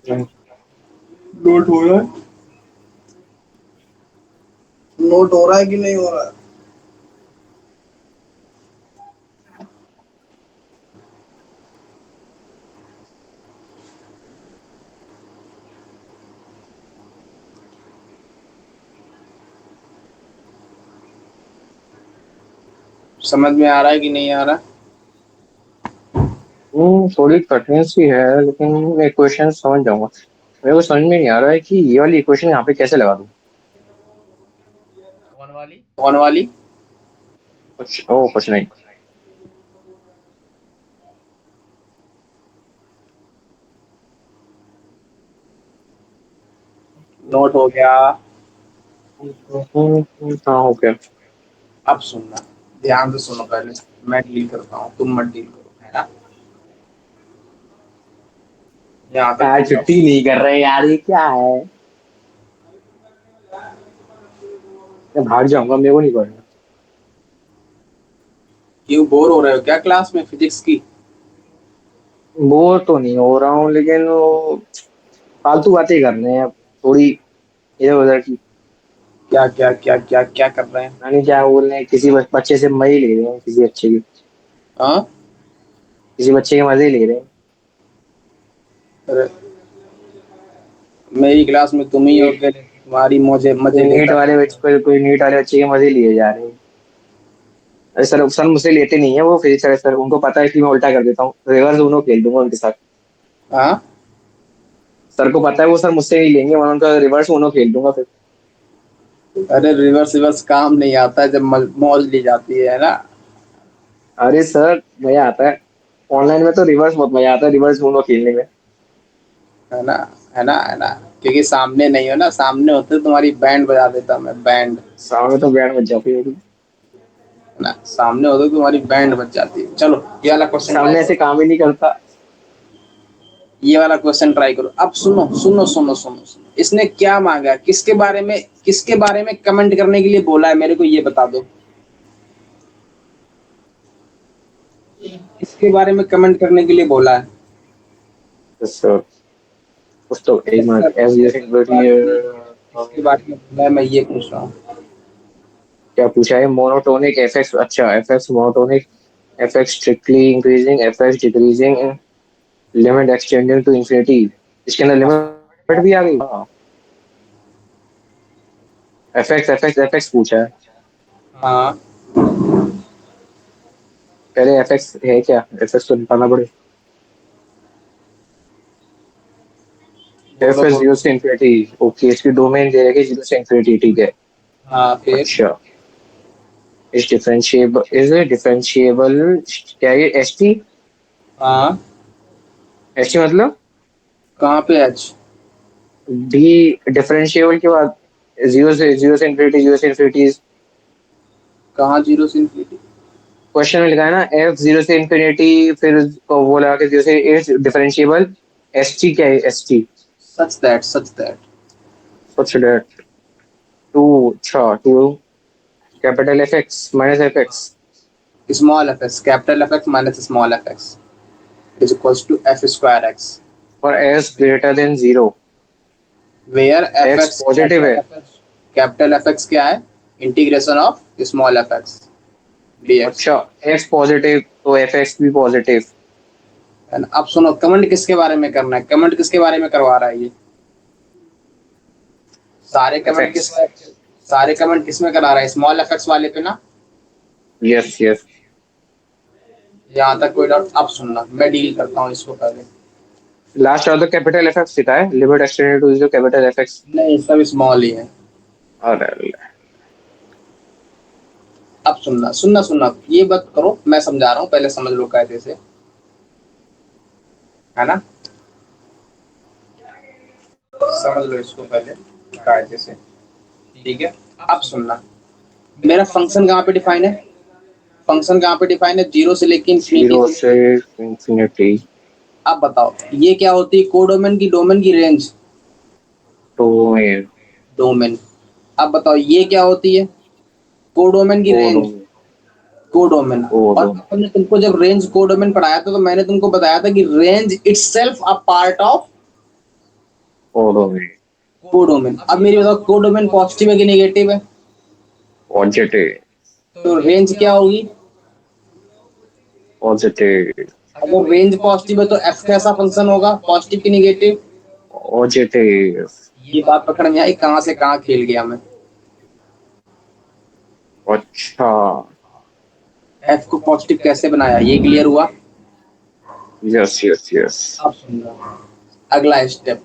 नोट हो रहा है? नोट हो रहा है कि नहीं हो रहा है? समझ में आ रहा है कि नहीं आ रहा? थोड़ी कठिन सी है, लेकिन मैं क्वेश्चन समझ जाऊंगा। मेरे को समझ में नहीं आ रहा है कि ये वाली इक्वेशन यहाँ पे कैसे लगा दूं। कौन वाली? कुछ नहीं। नोट हो गया? हाँ हो गया। अब सुनना, ध्यान से सुनो। पहले मैं डील करता हूँ, तुम मत डील करो, है ना? यहाँ तक यार छुट्टी नहीं कर रहे यार, ये क्या है। मैं भाग जाऊंगा, मेरे को नहीं पढ़ना। क्यों बोर हो रहे हो क्या क्लास में फिजिक्स की? बोर तो नहीं हो रहा हूँ, लेकिन वो फालतू बातें करने हैं थोड़ी, इधर उधर की। क्या क्या क्या क्या क्या कर रहे हैं? यानी क्या बोल रहे हैं, किसी बच्चे से मजे ले रहे हैं, किसी अच्छे की, हाँ? किसी बच्चे के मजे ले रहे हैं। अरे मेरी क्लास में तुम ही हो कोई के तुम्हारी मजे मजे नीट लेता वाले रहता हूँ। बच्चे, कोई नीट वाले बच्चे के मजे लिए जा रहे हैं। अरे सर, सर मुझसे लेते नहीं है वो फिजिक्स वाले सर, उनको पता है कि मैं उल्टा कर देता हूँ, रिवर्स उन्हों खेल दूंगा उनके साथ। हाँ? सर को पता है वो सर मुझसे नहीं लेंगे, मैं उनका रिवर्स उन्हों खेल दूंगा फिर। अरे रिवर्स रिवर्स काम नहीं आता है जब मौज ली जाती है ना? अरे सर मजा आता है, ऑनलाइन में तो रिवर्स बहुत मजा आता है, रिवर्स उन्हों खेलने में। है ना? है ना? है ना? क्योंकि सामने नहीं हो ना, सामने होते तो तुम्हारी बैंड बजा देता मैं, बैंड। सामने तो बैंड बज जाती है। है ना? सामने होते तो तुम्हारी बैंड बज जाती है। चलो ये वाला क्वेश्चन ट्राई सामने से करो। काम ही नहीं करता। ये वाला क्वेश्चन ट्राई करो। अब सुनो सुनो सुनो सुनो सुनो, इसने क्या मांगा, किसके बारे में कमेंट करने के लिए बोला है, मेरे को ये बता दो। किसके बारे में कमेंट करने के लिए बोला है? सर कुछ तो एक मिनट, एस जीरो सिंगुलरिटी इसके बारे में मैं ये पूछ रहा हूँ। क्या पूछा है? मोनोटोनिक एफएक्स, अच्छा F X monotonic, F X strictly increasing, F X decreasing, limit extending to infinity. इसके अंदर लिमिट भी आ गई। एफएक्स एफएक्स एफएक्स पूछा है, हाँ पहले एफएक्स है क्या, एफएक्स तो निकालना पड़े। बोलो एफएक्स जीरो बोलो। से इंफिनिटी, ओके, इसकी डोमेन दे रखे जीरो से इंफिनिटी, ठीक है। हाँ फिर। अच्छा, इज डिफरेंशिएबल, क्या ये एस टी, हाँ एस टी मतलब कहाँ पे एच? डी, डिफरेंशिएबल के बाद जीरो से इंफिनिटी, जीरो से इंफिनिटी। कहाँ जीरो से इंफिनिटी? क्वेश्चन में लिखा है ना एफ जीरो से इंफिनिटी, फिर वो लगा के जीरो से इज डिफरेंशिएबल। एस टी क्या है, S T? Such that. Such that. Two, अच्छा two capital F X minus F X, small F X capital F X minus small F X is equals to F square X, और S greater than zero. Where F X X positive है। Capital F X क्या है? Integration of small F X D X. अच्छा, X positive तो F X भी positive. अब सुनो, comment किसके बारे में करना है? कमेंट किसके बारे में करवा रहा है ये? सारे एफ कमेंट एक्स, किस सारे कमेंट किस में करा रहा है? स्मॉल एफ एक्स वाले पे ना? Yes yes. यहाँ तक कोई डाउट? अब सुनना, मैं डील करता हूँ इसको पहले। लास्ट और द कैपिटल एफ एक्स लिखा है, limit extended to capital F X. नहीं, सब स्मॉल ही है। अरे अब सुनना सुनना सुनना, ये बात करो, मैं समझा रहा हूँ, पहले समझ लो कायदे से, है ना? समझ लो इसको पहले कायदे से, ठीक है? अब सुनना, मेरा फंक्शन कहाँ पे डिफाइन है? फंक्शन कहाँ पे डिफाइन है? जीरो से लेके जीरो इंफिनिटी। से इंफिनिटी। अब बताओ ये क्या होती है? कोडोमेन की डोमेन की रेंज। तो डोमेन। अब बताओ ये क्या होती है? कोडोमेन की कोड, रेंज। कोडोमेन। और कोड, अपन ने तुमको जब रेंज कोडोमेन पढ़ाया था तो मैंने तुमको बताया था कि range itself a part of code, codomain. अब मेरी बताओ, कोडोमेन पॉजिटिव है कि नेगेटिव है? पॉजिटिव, तो रेंज क्या होगी? पॉजिटिव, अगर रेंज पॉजिटिव है तो एफ कैसा फंक्शन होगा? पॉजिटिव की नेगेटिव? पॉजिटिव। ये बात पकड़ में आई? कहाँ से कहाँ खेल गया मैं। अच्छा, एफ को पॉजिटिव कैसे बनाया, ये क्लियर हुआ? Yes yes yes. अब सुनना, अगला स्टेप।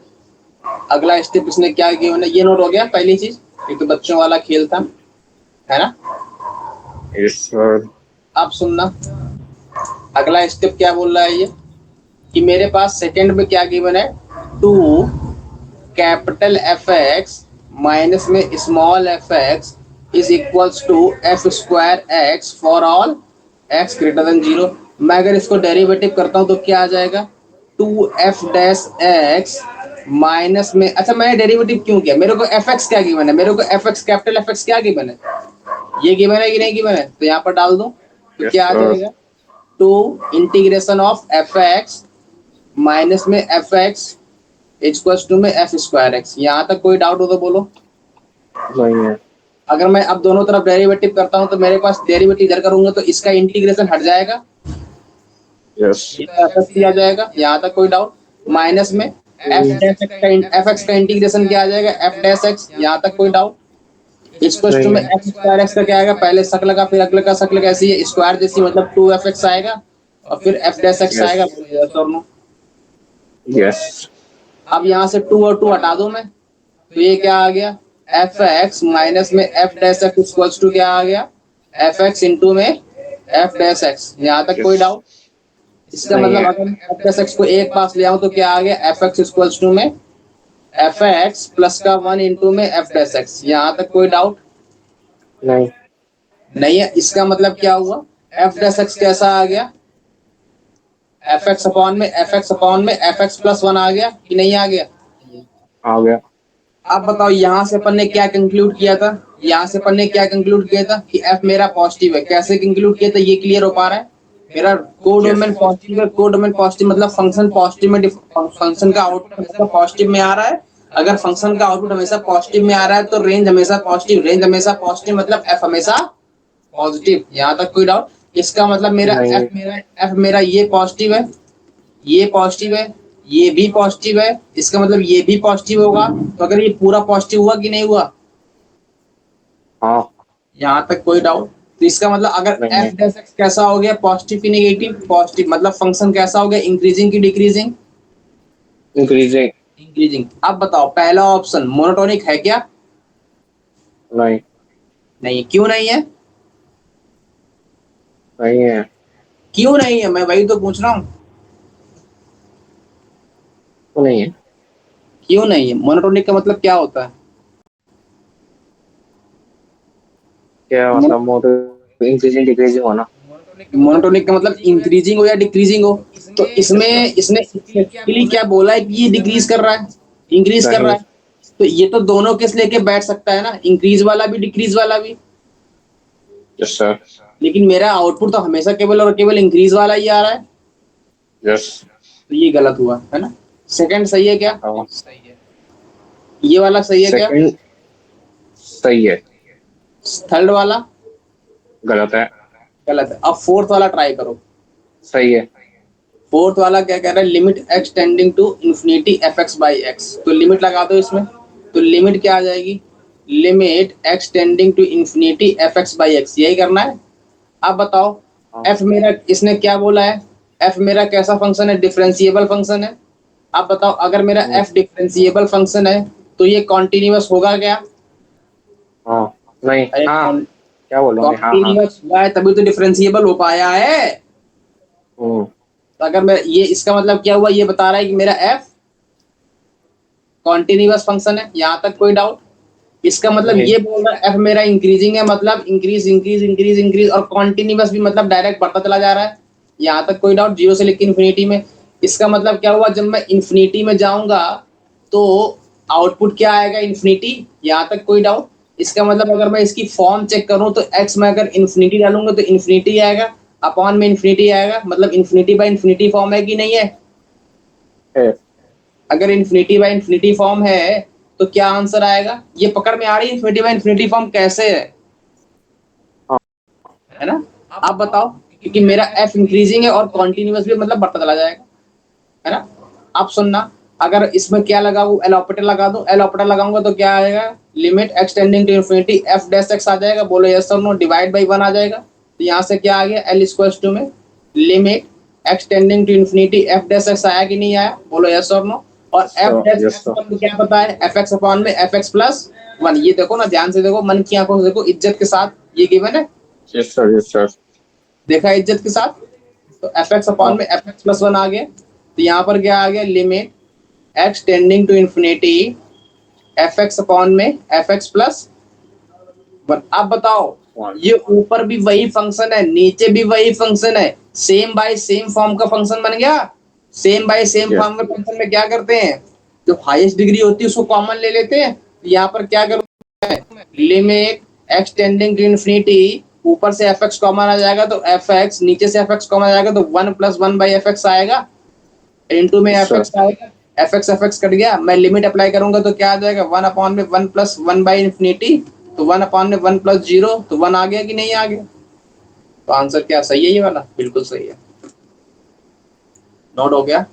अगला स्टेप इसने क्या किया मैंने, ये नोट हो गया पहली चीज। ये तो बच्चों वाला खेल था, है ना? Yes sir. अब सुनना, अगला स्टेप क्या बोल रहा है ये, कि मेरे पास सेकंड में क्या गिवन है? Two capital F X minus में small F X is equals to F square X for all X greater than zero. मैं अगर इसको डेरिवेटिव करता हूं तो क्या आ जाएगा? Two F dash X minus में, अच्छा मैंने डेरिवेटिव क्यों किया? मेरे को एफ एक्स क्या गिवन है? मेरे को F X capital F X क्या गिवन है? ये गिवन है कि नहीं गिवन है? तो यहाँ पर डाल दो तो यस क्या आ सर। जाएगा? Two integration of F X minus में एफ एक्स इक्वल्स टू में एफ स्क्वायर एक्स। यहाँ तक कोई डाउट हो तो बोलो। नहीं है। अगर मैं अब दोनों तरफ डेरिवेटिव करता हूँ तो मेरे पास डेरिवेटिव इधर करूंगा तो इसका इंटीग्रेशन हट जाएगा, यस। ये तो एफ एक्स आ जाएगा। यहाँ तक कोई डाउट? माइनस में एफ एक्स का इंटीग्रेशन क्या आ जाएगा? F dash X. यहाँ तक कोई डाउट? इक्वल्स टू नहीं में है। एफ स्क्वायर एक्स का क्या आएगा? पहले शक्ल का फिर अगले का शक्ल कैसी है? स्क्वायर जैसी, मतलब टू एफ एक्स आएगा और फिर एफ डैश एक्स यस आएगा। बोलो यस और नो। यस। अब यहाँ से टू और टू हटा दो मैं, तो ये क्या आ गया? एफ एक्स माइनस में F dash X equals to क्या आ गया? एफ एक्स इंटू में एफ डैश एक्स। यहाँ तक कोई यस। डाउट? इसका नहीं मतलब है। अगर मैं एफ डैश एक्स को एक पास ले आऊं तो क्या आ गया? एफ एक्स इक्वल्स टू में एफ एक्स प्लस का वन इंटू में एफ डैश एक्स। यहाँ तक कोई डाउट? नहीं। नहीं है। इसका मतलब क्या हुआ? एफ डैश एक्स कैसा आ गया? एफ एक्स अपॉन में एफ एक्स प्लस वन आ गया कि नहीं आ गया? आ गया। अब बताओ यहाँ से अपन ने क्या कंक्लूड किया था? यहाँ से अपन ने क्या कंक्लूड किया था? कि एफ मेरा पॉजिटिव है। कैसे कंक्लूड किया था? ये क्लियर हो पा रहा है? मेरा कोडोमेन पॉजिटिव है, कोडोमेन पॉजिटिव मतलब फंक्शन पॉजिटिव में, फंक्शन का आउटपुट हमेशा पॉजिटिव में आ रहा है। अगर फंक्शन का आउटपुट हमेशा पॉजिटिव में आ रहा है तो रेंज हमेशा पॉजिटिव, रेंज हमेशा पॉजिटिव मतलब एफ हमेशा पॉजिटिव। यहाँ तक कोई डाउट? इसका मतलब मेरा नहीं एफ मेरा ये पॉजिटिव है, ये पॉजिटिव है, ये भी पॉजिटिव है, इसका मतलब ये भी पॉजिटिव होगा। तो अगर ये पूरा पॉजिटिव हुआ कि नहीं हुआ? हाँ यहाँ तक कोई डाउट? तो इसका मतलब अगर नहीं एफ है डैश एक्स कैसा हो गया, पॉजिटिव की नेगेटिव? पॉजिटिव मतलब फंक्शन कैसा हो गया, इंक्रीजिंग की डिक्रीजिंग? इंक्रीजिंग। इंक्रीजिंग। अब बताओ पहला ऑप्शन मोनोटोनिक है क्या? नहीं नहीं। क्यों नहीं है? नहीं है। क्यों नहीं है, मैं वही तो पूछ रहा हूँ। वो नहीं है। क्यों नहीं है? मोनोटोनिक का मतलब क्या होता है? क्या मतलब मोटो इंक्रीजिंग डिक्रीजिंग होना। मोनोटोनिक का मतलब इंक्रीजिंग हो या डिक्रीजिंग हो। तो इसमें इसने स्पेसिफिकली क्या बोला है कि ये डिक्रीज कर रहा है, इंक्रीज कर रहा नहीं। है? तो ये तो दोनों केस लेके बैठ सकता है ना, इंक्रीज वाला भी डिक्रीज वाला भी। Yes sir. लेकिन मेरा आउटपुट तो हमेशा केवल और केवल इंक्रीज वाला ही आ रहा है। यस। तो ये गलत हुआ है ना। सेकंड सही है क्या? हाँ। ये वाला सही है क्या? सेकंड सही है। थर्ड वाला गलत है। गलत है। अब फोर्थ वाला ट्राई करो। सही है। फोर्थ वाला क्या कह रहा है? Limit x tending to infinity F X by X. तो लिमिट लगा दो इसमें। तो लिमिट क्या आ जाएगी? Limit x tending to infinity F X by X, यही करना है। अब बताओ हाँ। एफ मेरा, इसने क्या बोला है? एफ मेरा कैसा फंक्शन है? डिफरेंशिएबल फंक्शन है। अब बताओ अगर मेरा हम्म, एफ डिफरेंशिएबल फंक्शन है तो ये कॉन्टिन्यूअस होगा क्या? हाँ। नहीं अरे हाँ। क्या बोलोगे हाँ हाँ। कॉन्टिन्यूअस हुआ है तभी तो डिफरेंशिएबल हो पाया है। हम्म। तो अगर मैं ये, इसका मतलब क्या हुआ? ये बता रहा है कि मेरा एफ कॉन्टिन्यूअस फंक्शन है। यहाँ तक कोई डाउट? इसका मतलब नहीं। ये बोल रहा है एफ मेरा इंक्रीजिंग है, मतलब इंक्रीज इंक्रीज इंक्रीज इंक्रीज, और कॉन्टिन्यूअस भी मतलब डायरेक्ट बढ़ता चला जा रहा है। यहाँ तक कोई डाउट? जीरो से लेकर इन्फिनिटी में। इसका मतलब क्या हुआ? जब मैं इन्फिनिटी में जाऊंगा तो आउटपुट क्या आएगा? इन्फिनिटी। यहाँ तक कोई डाउट? इसका मतलब अगर मैं इसकी फॉर्म चेक करूं तो एक्स में अगर इन्फिनिटी डालूंगा तो इन्फिनिटी आएगा, अपॉन में इन्फिनिटी आएगा, मतलब इन्फिनिटी बाय इन्फिनिटी फॉर्म है कि नहीं है? है। अगर इन्फिनिटी बाय इन्फिनिटी फॉर्म है तो क्या आंसर आएगा? ये पकड़ में आ रही है इन्फिनिटी बाय इन्फिनिटी फॉर्म कैसे है? हाँ। है ना। आप बताओ, क्योंकि मेरा एफ इंक्रीजिंग है और कॉन्टिन्यूअस भी मतलब बढ़ता चला जाएगा, है ना। आप सुनना, अगर इसमें क्या लगाऊं? एल ऑपरेटर लगा दूं। एल ऑपरेटर लगाऊंगा तो क्या आएगा? Limit extending to infinity F dash X आ जाएगा। बोलो यस और नो। डिवाइड बाई वन आ जाएगा। तो यहाँ से क्या आ गया? एल स्क्वायर टू में limit extending to infinity F dash X आया कि नहीं आया? बोलो यस और नो। और F dash yes X sir. अपन को क्या पता है? एफ एक्स अपॉन में एफ एक्स प्लस वन। ये देखो ना, ध्यान से देखो, मन की आंखों से देखो, इज्जत के साथ ये गिवन है। Yes sir. Yes sir. देखा इज्जत के साथ? तो एफ एक्स अपॉन हाँ। में एफ एक्स प्लस वन आ गया। तो यहाँ पर क्या आ गया? Limit x tending to infinity F X upon में एफ एक्स प्लस वन। अब बताओ, वन। ये ऊपर भी वही फंक्शन है, नीचे भी वही फंक्शन है, सेम बाय सेम फॉर्म का फंक्शन बन गया। Same by same yes. Form के फंक्शन में क्या करते हैं? जो हाईएस्ट डिग्री होती है उसको कॉमन ले लेते हैं। तो यहाँ पर क्या करूँ? Limit x tending to infinity, ऊपर से एफ एक्स कॉमन आ जाएगा तो एफ एक्स, नीचे से एफ एक्स कॉमन आ जाएगा तो one plus one by F x आएगा, इनटू में यस एफ सर। एक्स आएगा। एफ एक्स कट गया, मैं लिमिट अप्लाई करूंगा तो क्या आ जाएगा? वन अपॉन में one plus one by infinity. तो वन अपॉन में वन प्लस जीरो, तो वन आ गया कि नहीं आ गया? तो आंसर क्या सही है? ये वाला बिल्कुल सही है। नोट हो गया?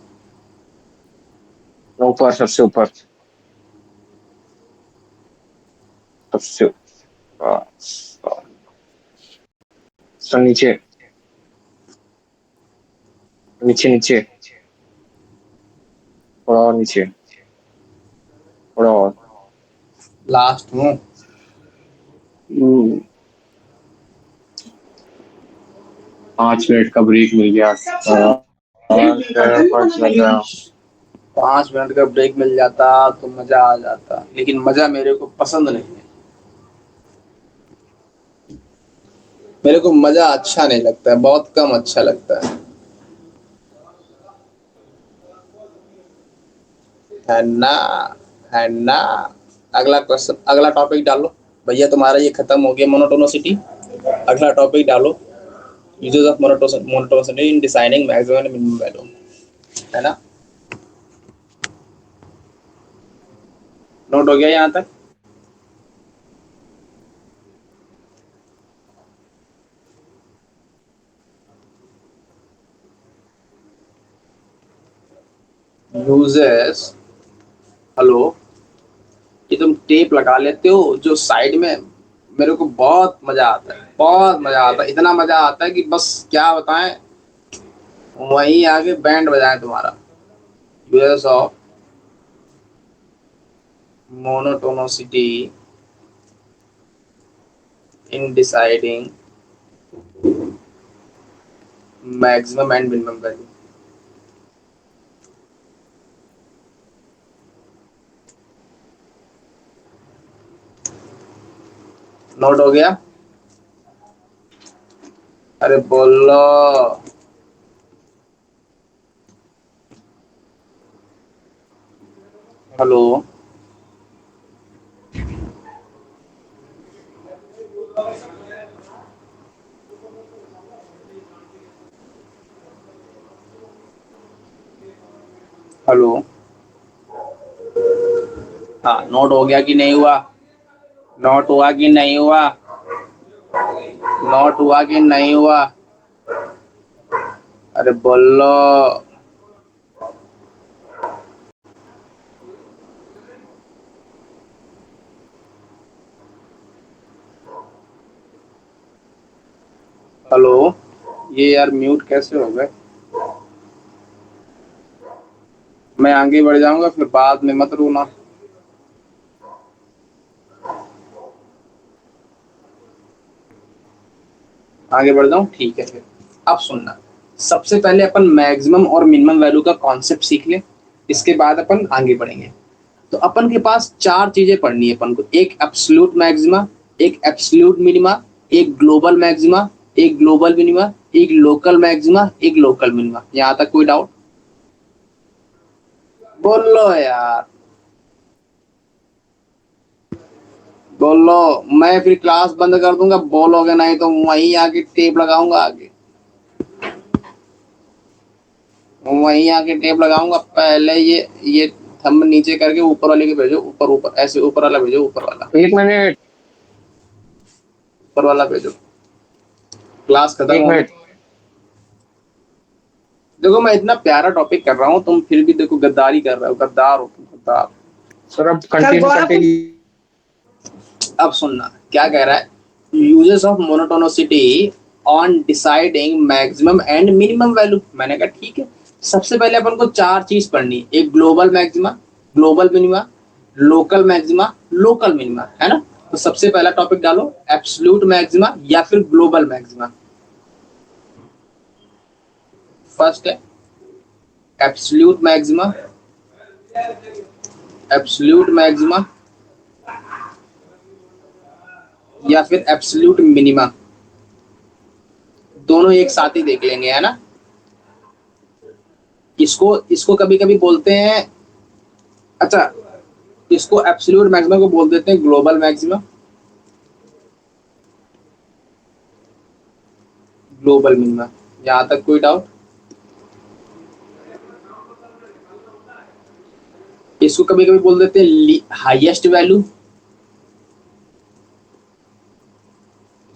ऊपर सबसे ऊपर। सबसे ऊपर। सर नीचे। नीचे नीचे। थोड़ा और नीचे। थोड़ा और। लास्ट में। हम्म, 5 मिनट का ब्रेक मिल गया। फर्स्ट लग रहा। 5 मिनट का ब्रेक मिल जाता तो मजा आ जाता, लेकिन मजा मेरे को पसंद नहीं है। मेरे को मजा अच्छा नहीं लगता है, बहुत कम अच्छा लगता है ना। है ना। अगला क्वेश्चन, अगला टॉपिक डालो। भैया तुम्हारा ये खत्म हो गया मोनोटोनोसिटी। अगला टॉपिक डालो। Uses of monotonicity in deciding maximum and minimum value, है ना। नोट हो गया यहाँ तक? यूजेस, हेलो, कि तुम टेप लगा लेते हो जो साइड में, मेरे को बहुत मजा आता है, बहुत मजा आता है, इतना मजा आता है कि बस क्या बताएं, वहीं आगे बैंड बजाएं तुम्हारा। US of monotonicity in deciding maximum and minimum value. Note हो गया? अरे बोलो। हेलो, हेलो, हाँ, नोट हो गया कि नहीं हुआ? नोट हुआ कि नहीं हुआ? नोट हुआ कि नहीं हुआ? अरे बोलो। हेलो, ये यार म्यूट कैसे हो गए? मैं आगे बढ़ जाऊंगा, फिर बाद में मत रोना। आगे बढ़ जाऊं, ठीक है फिर। अब सुनना, सबसे पहले अपन मैक्सिमम और मिनिमम वैल्यू का कॉन्सेप्ट सीख लें, इसके बाद अपन आगे बढ़ेंगे। तो अपन के पास चार चीजें पढ़नी है अपन को, एक एब्सोल्यूट मैक्सिमा, एक एब्सोल्यूट मिनिमा, एक ग्लोबल मैक्सिमा, एक ग्लोबल मिनिमा, एक लोकल मैक्सिमा, एक लोकल मिनिमा। यहाँ तक कोई डाउट? बोलो यार, बोलो। मैं फिर क्लास बंद कर दूंगा, बोलोगे नहीं तो वहीं आके टेप लगाऊंगा, आगे वहीं आके टेप लगाऊंगा। पहले ये थंब नीचे करके ऊपर वाले के भेजो, ऊपर ऊपर ऐसे, ऊपर वाला भेजो, ऊपर वाला, 1 मिनट। ऊपर वाला भेजो। क्लास खत्म एक होगी। मिनट देखो मैं इतना प्यारा टॉपिक कर रहा हूँ, तुम फिर भी देखो गद्दारी कर रहे हो, गद्दार हो तुम, गद्दार। सर, अब कंटिन्यू करते। अब सुनना क्या कह रहा है, uses of monotonicity on deciding maximum and minimum value. मैंने कहा ठीक है, सबसे पहले अपन को चार चीज पढ़नी है, एक global maxima, global minima, local maxima, local minima, है ना। तो सबसे पहला टॉपिक डालो, एब्सोल्यूट मैक्सिमा या फिर ग्लोबल मैक्सिमा। फर्स्ट है एब्सोल्यूट मैक्सिमा, एब्सोल्यूट मैक्सिमा या फिर एब्सोल्यूट मिनिमा, दोनों एक साथ ही देख लेंगे, है ना। इसको इसको कभी कभी बोलते हैं, अच्छा, इसको एब्सोल्यूट मैक्सिमा को बोल देते हैं ग्लोबल मैक्सिमा, ग्लोबल मिनिमा। यहां तक कोई डाउट? इसको कभी कभी बोल देते हैं हाईएस्ट वैल्यू,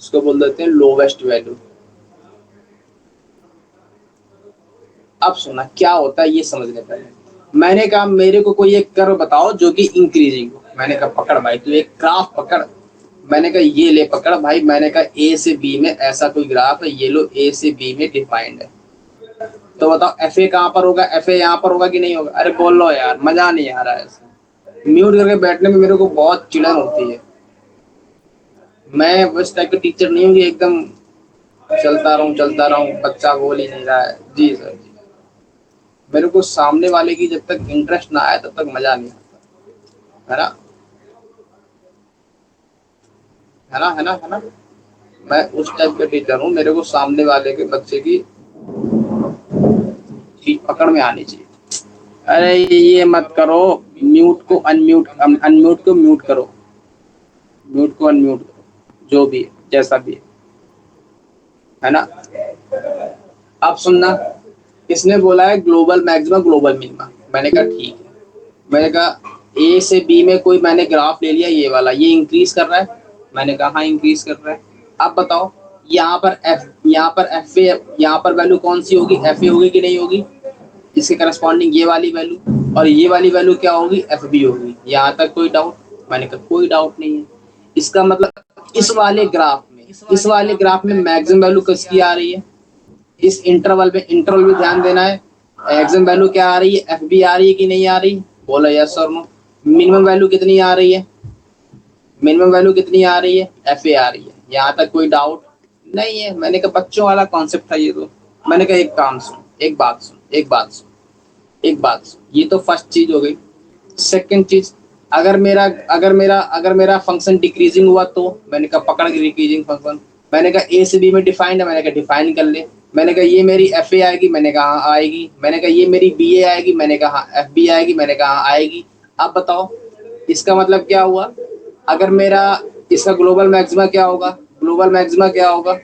इसको बोल देते हैं लोवेस्ट वैल्यू। अब सुना क्या होता है ये समझने पहले। मैंने कहा मेरे को कोई एक कर्व बताओ जो कि इंक्रीजिंग हो। मैंने कहा पकड़ भाई, तू एक ग्राफ पकड़। मैंने कहा ये ले पकड़ भाई, मैंने कहा ए से बी में ऐसा कोई ग्राफ है, ये लो ए से बी में डिफाइंड है। तो बताओ एफ ए कहाँ पर होगा, एफ ए यहाँ पर होगा कि नहीं होगा? अरे बोल लो यार, मजा नहीं आ रहा है ऐसे। म्यूट करके बैठने में मेरे को बहुत चिड़न होती है। मैं उस टाइप का टीचर नहीं हूँ कि एकदम चलता रहूं, बच्चा बोल ही नहीं रहा है। जी सर जी। मेरे को सामने वाले की जब तक इंटरेस्ट ना आए तब तक मजा नहीं आता, है ना, है ना, है ना, है ना। मैं उस टाइप का टीचर हूँ, मेरे को सामने वाले के बच्चे की चीज पकड़ में आनी चाहिए। अरे ये मत करो, म्यूट को अनम्यूट, अनम्यूट को म्यूट करो, म्यूट को अनम्यूट करो, जो भी है, जैसा भी है। है ना। अब सुनना, किसने बोला है ग्लोबल मैक्सिमा ग्लोबल मिनिमा, मैंने कहा ठीक है। मैंने कहा ए से बी में कोई मैंने ग्राफ ले लिया, ये वाला, ये इंक्रीज कर रहा है, मैंने कहा हाँ इंक्रीज कर रहा है। अब बताओ यहाँ पर एफ ए, यहाँ पर वैल्यू कौन सी होगी, एफ ए होगी कि नहीं होगी, इसके करस्पॉन्डिंग ये वाली वैल्यू, और ये वाली वैल्यू क्या होगी, एफ बी होगी। यहाँ तक कोई डाउट, मैंने कहा कोई डाउट नहीं है। इसका मतलब इस वाले ग्राफ में मैक्सिमम वैल्यू किसकी आ रही है, इस इंटरवल में ध्यान देना है। मैक्सिमम वैल्यू क्या आ रही है, एफ बी आ रही है कि नहीं आ रही, बोलो यस और नो। मिनिमम वैल्यू कितनी आ रही है, मिनिमम वैल्यू कितनी आ रही है, एफ ए आ रही है। यहाँ तक कोई डाउट नहीं है। मैंने कहा बच्चों वाला कॉन्सेप्ट था ये तो। मैंने कहा एक काम सुन, एक बात सुन, ये तो फर्स्ट चीज हो गई। सेकंड चीज, अगर मेरा फंक्शन डिक्रीजिंग हुआ तो, मैंने कहा पकड़ के डिक्रीजिंग फंक्शन, मैंने कहा ए से बी में डिफाइंड है, मैंने कहा डिफाइन कर ले। मैंने कहा ये मेरी एफ ए आएगी, मैंने कहा हाँ आएगी। मैंने कहा ये मेरी बी ए आएगी, मैंने कहा हाँ एफ बी आएगी, मैंने कहा हाँ आएगी। अब बताओ इसका मतलब क्या हुआ, अगर मेरा इसका ग्लोबल मैक्सिमा क्या होगा, ग्लोबल मैक्सिमा क्या होगा,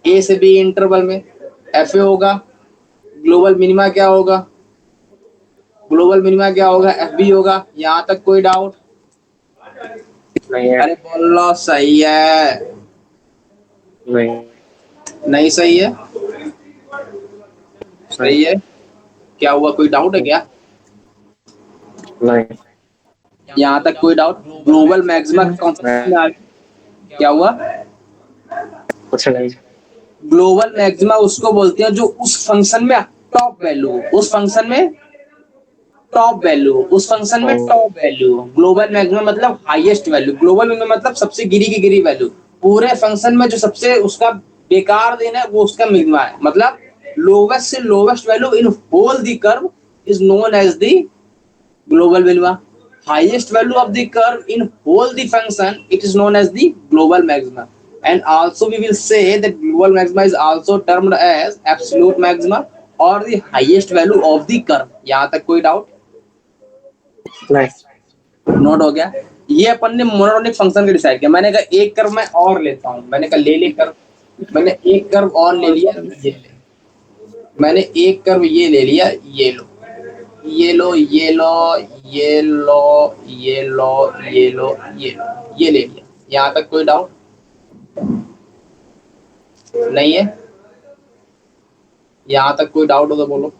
ए से बी इंटरवल में एफ ए होगा, ग्लोबल मिनिमा क्या होगा, ग्लोबल मिनिमा क्या होगा, एफ बी होगा। यहाँ तक कोई डाउट नहीं है। अरे बोलो सही है, नहीं। नहीं सही है, सही है। क्या हुआ, कोई डाउट है क्या, नहीं। यहाँ तक कोई डाउट, ग्लोबल मैक्सिमा कॉन्सेप्ट में आ गया। क्या हुआ, कुछ नहीं। ग्लोबल मैक्सिमा उसको बोलते हैं जो उस फंक्शन में टॉप वैल्यू, उस फंक्शन में टॉप वैल्यू, उस फंक्शन में टॉप वैल्यू। ग्लोबल मैक्सिमम मतलब हाईएस्ट वैल्यू, ग्लोबल मिनिमम मतलब सबसे गिरी की गिरी वैल्यू। पूरे फंक्शन में जो सबसे उसका बेकार देना है वो उसका मिनिमा है। मतलब लोवेस्ट से lowest value in whole the curve is known as the global minima. Highest value of the curve in whole the function, it is known as the global maxima. And also we will say that global maxima is also termed as absolute maxima or the highest value of the curve. यहाँ तक कोई doubt, नहीं। Note हो गया। ये अपन ने monotonic function का decide किया। मैंने कहा एक कर्व मैं और लेता हूँ, मैंने कहा ले कर्व, मैंने एक कर्व और ले लिया, ये ले, मैंने एक कर्व ये ले लिया, ये लो, ये लो, ये लो, ये लो, ये लो, ये लो, ये लो, ये ले लिया। यहाँ तक कोई डाउट नहीं है, यहाँ तक कोई डाउट हो तो बोलो।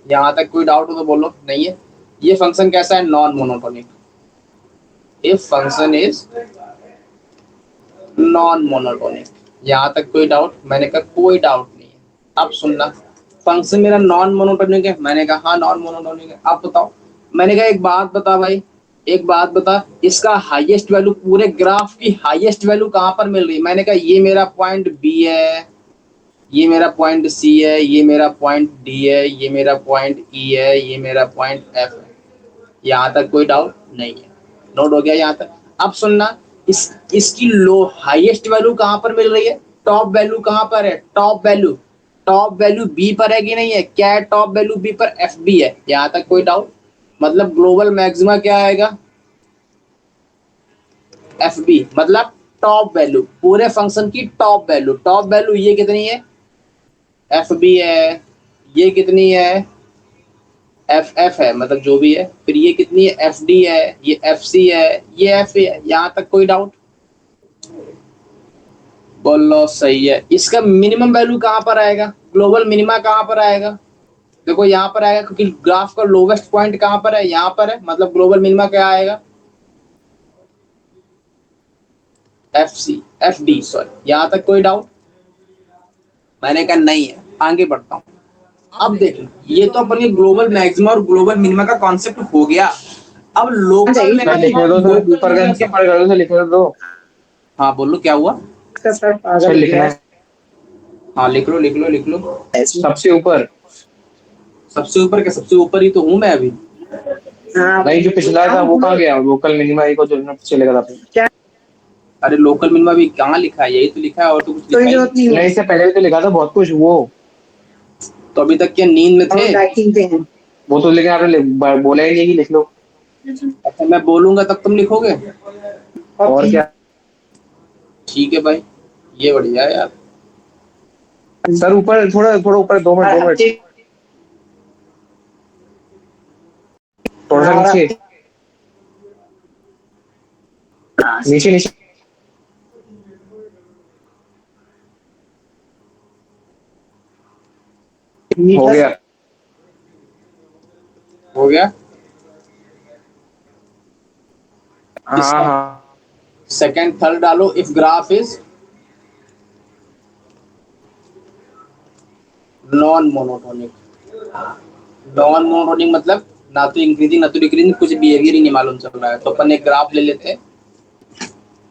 यहाँ तक कोई डाउट हो तो बोलो, नहीं है। ये फंक्शन कैसा है, non monotonic. If function is non monotonic, यहाँ तक कोई डाउट, मैंने कहा कोई डाउट नहीं है। अब सुनना, फंक्शन मेरा नॉन मोनोटोनिक है, मैंने कहा हाँ नॉन मोनोटोनिक है। अब बताओ, मैंने कहा एक बात बता भाई, एक बात बता, इसका हाईएस्ट वैल्यू, पूरे ग्राफ की हाईएस्ट वैल्यू कहाँ पर मिल रही है। मैंने कहा ये मेरा पॉइंट बी है, ये मेरा पॉइंट सी है, ये मेरा पॉइंट डी है, ये मेरा पॉइंट ई है, ये मेरा पॉइंट एफ है। यहाँ तक कोई डाउट नहीं है, नोट हो गया यहाँ तक। अब सुनना, इसकी लो हाईएस्ट वैल्यू कहाँ पर मिल रही है, टॉप वैल्यू कहाँ पर है, टॉप वैल्यू बी पर है कि नहीं है, क्या है टॉप वैल्यू बी पर, एफ बी है। यहाँ तक कोई डाउट, मतलब ग्लोबल मैक्सिमा क्या आएगा, एफ बी, मतलब टॉप वैल्यू, पूरे फंक्शन की टॉप वैल्यू। टॉप वैल्यू ये कितनी है, एफ बी है, ये कितनी है, एफ एफ है, मतलब जो भी है। फिर ये कितनी है, एफ डी है, ये एफ सी है, ये एफ ए है। यहाँ तक कोई डाउट, बोलो सही है। इसका मिनिमम वैल्यू कहाँ पर आएगा, ग्लोबल मिनिमा कहाँ पर आएगा, देखो यहाँ पर आएगा, क्योंकि ग्राफ का लोवेस्ट पॉइंट कहाँ पर है, यहाँ पर है, मतलब ग्लोबल मिनिमा क्या आएगा, F C, F D sorry. यहाँ तक कोई डाउट, मैंने कहा नहीं है। आगे बढ़ता हूँ। अब देखो, ये तो अपन के ग्लोबल मैक्सिमा और ग्लोबल मिनिमा का कॉन्सेप्ट हो गया। अब लोकल लिखने दो सर, ऊपर का ऊपर कर दो सर, लिखने दो। हाँ बोलो क्या हुआ, सर लिखना है। हाँ लिख लो लिख लो लिख लो। सबसे ऊपर, सबसे ऊपर क्या, सबसे ऊपर ही तो हूँ मैं अभी। नहीं जो पिछला था वो कहाँ गया, लोकल मिनिमा को जो चलेगा था। अरे लोकल मिनिमा भी कहाँ लिखा है, यही तो लिखा है, और तो कुछ लिखा ही नहीं। नहीं, इससे पहले भी तो लिखा था बहुत कुछ वो। तो अभी तक क्या नींद में थे, वो तो लेकिन आपने बोला ही नहीं कि लिख लो। अच्छा मैं बोलूंगा तब तुम लिखोगे। और क्या। ठीक है भाई, ये बढ़िया है यार। सर ऊपर थोड़ा थोड़ा ऊपर 2 मिनट थोड़ा सा नीचे नीचे नीचे हो गया। हो गया। हाँ हाँ सेकंड थर्ड डालो, if graph is non monotonic. Non monotonic मतलब ना तो इंक्रीजिंग ना तो डिक्रीजिंग, कुछ बिहेवियर ही नहीं मालूम चल रहा है। तो अपन एक ग्राफ ले लेते हैं,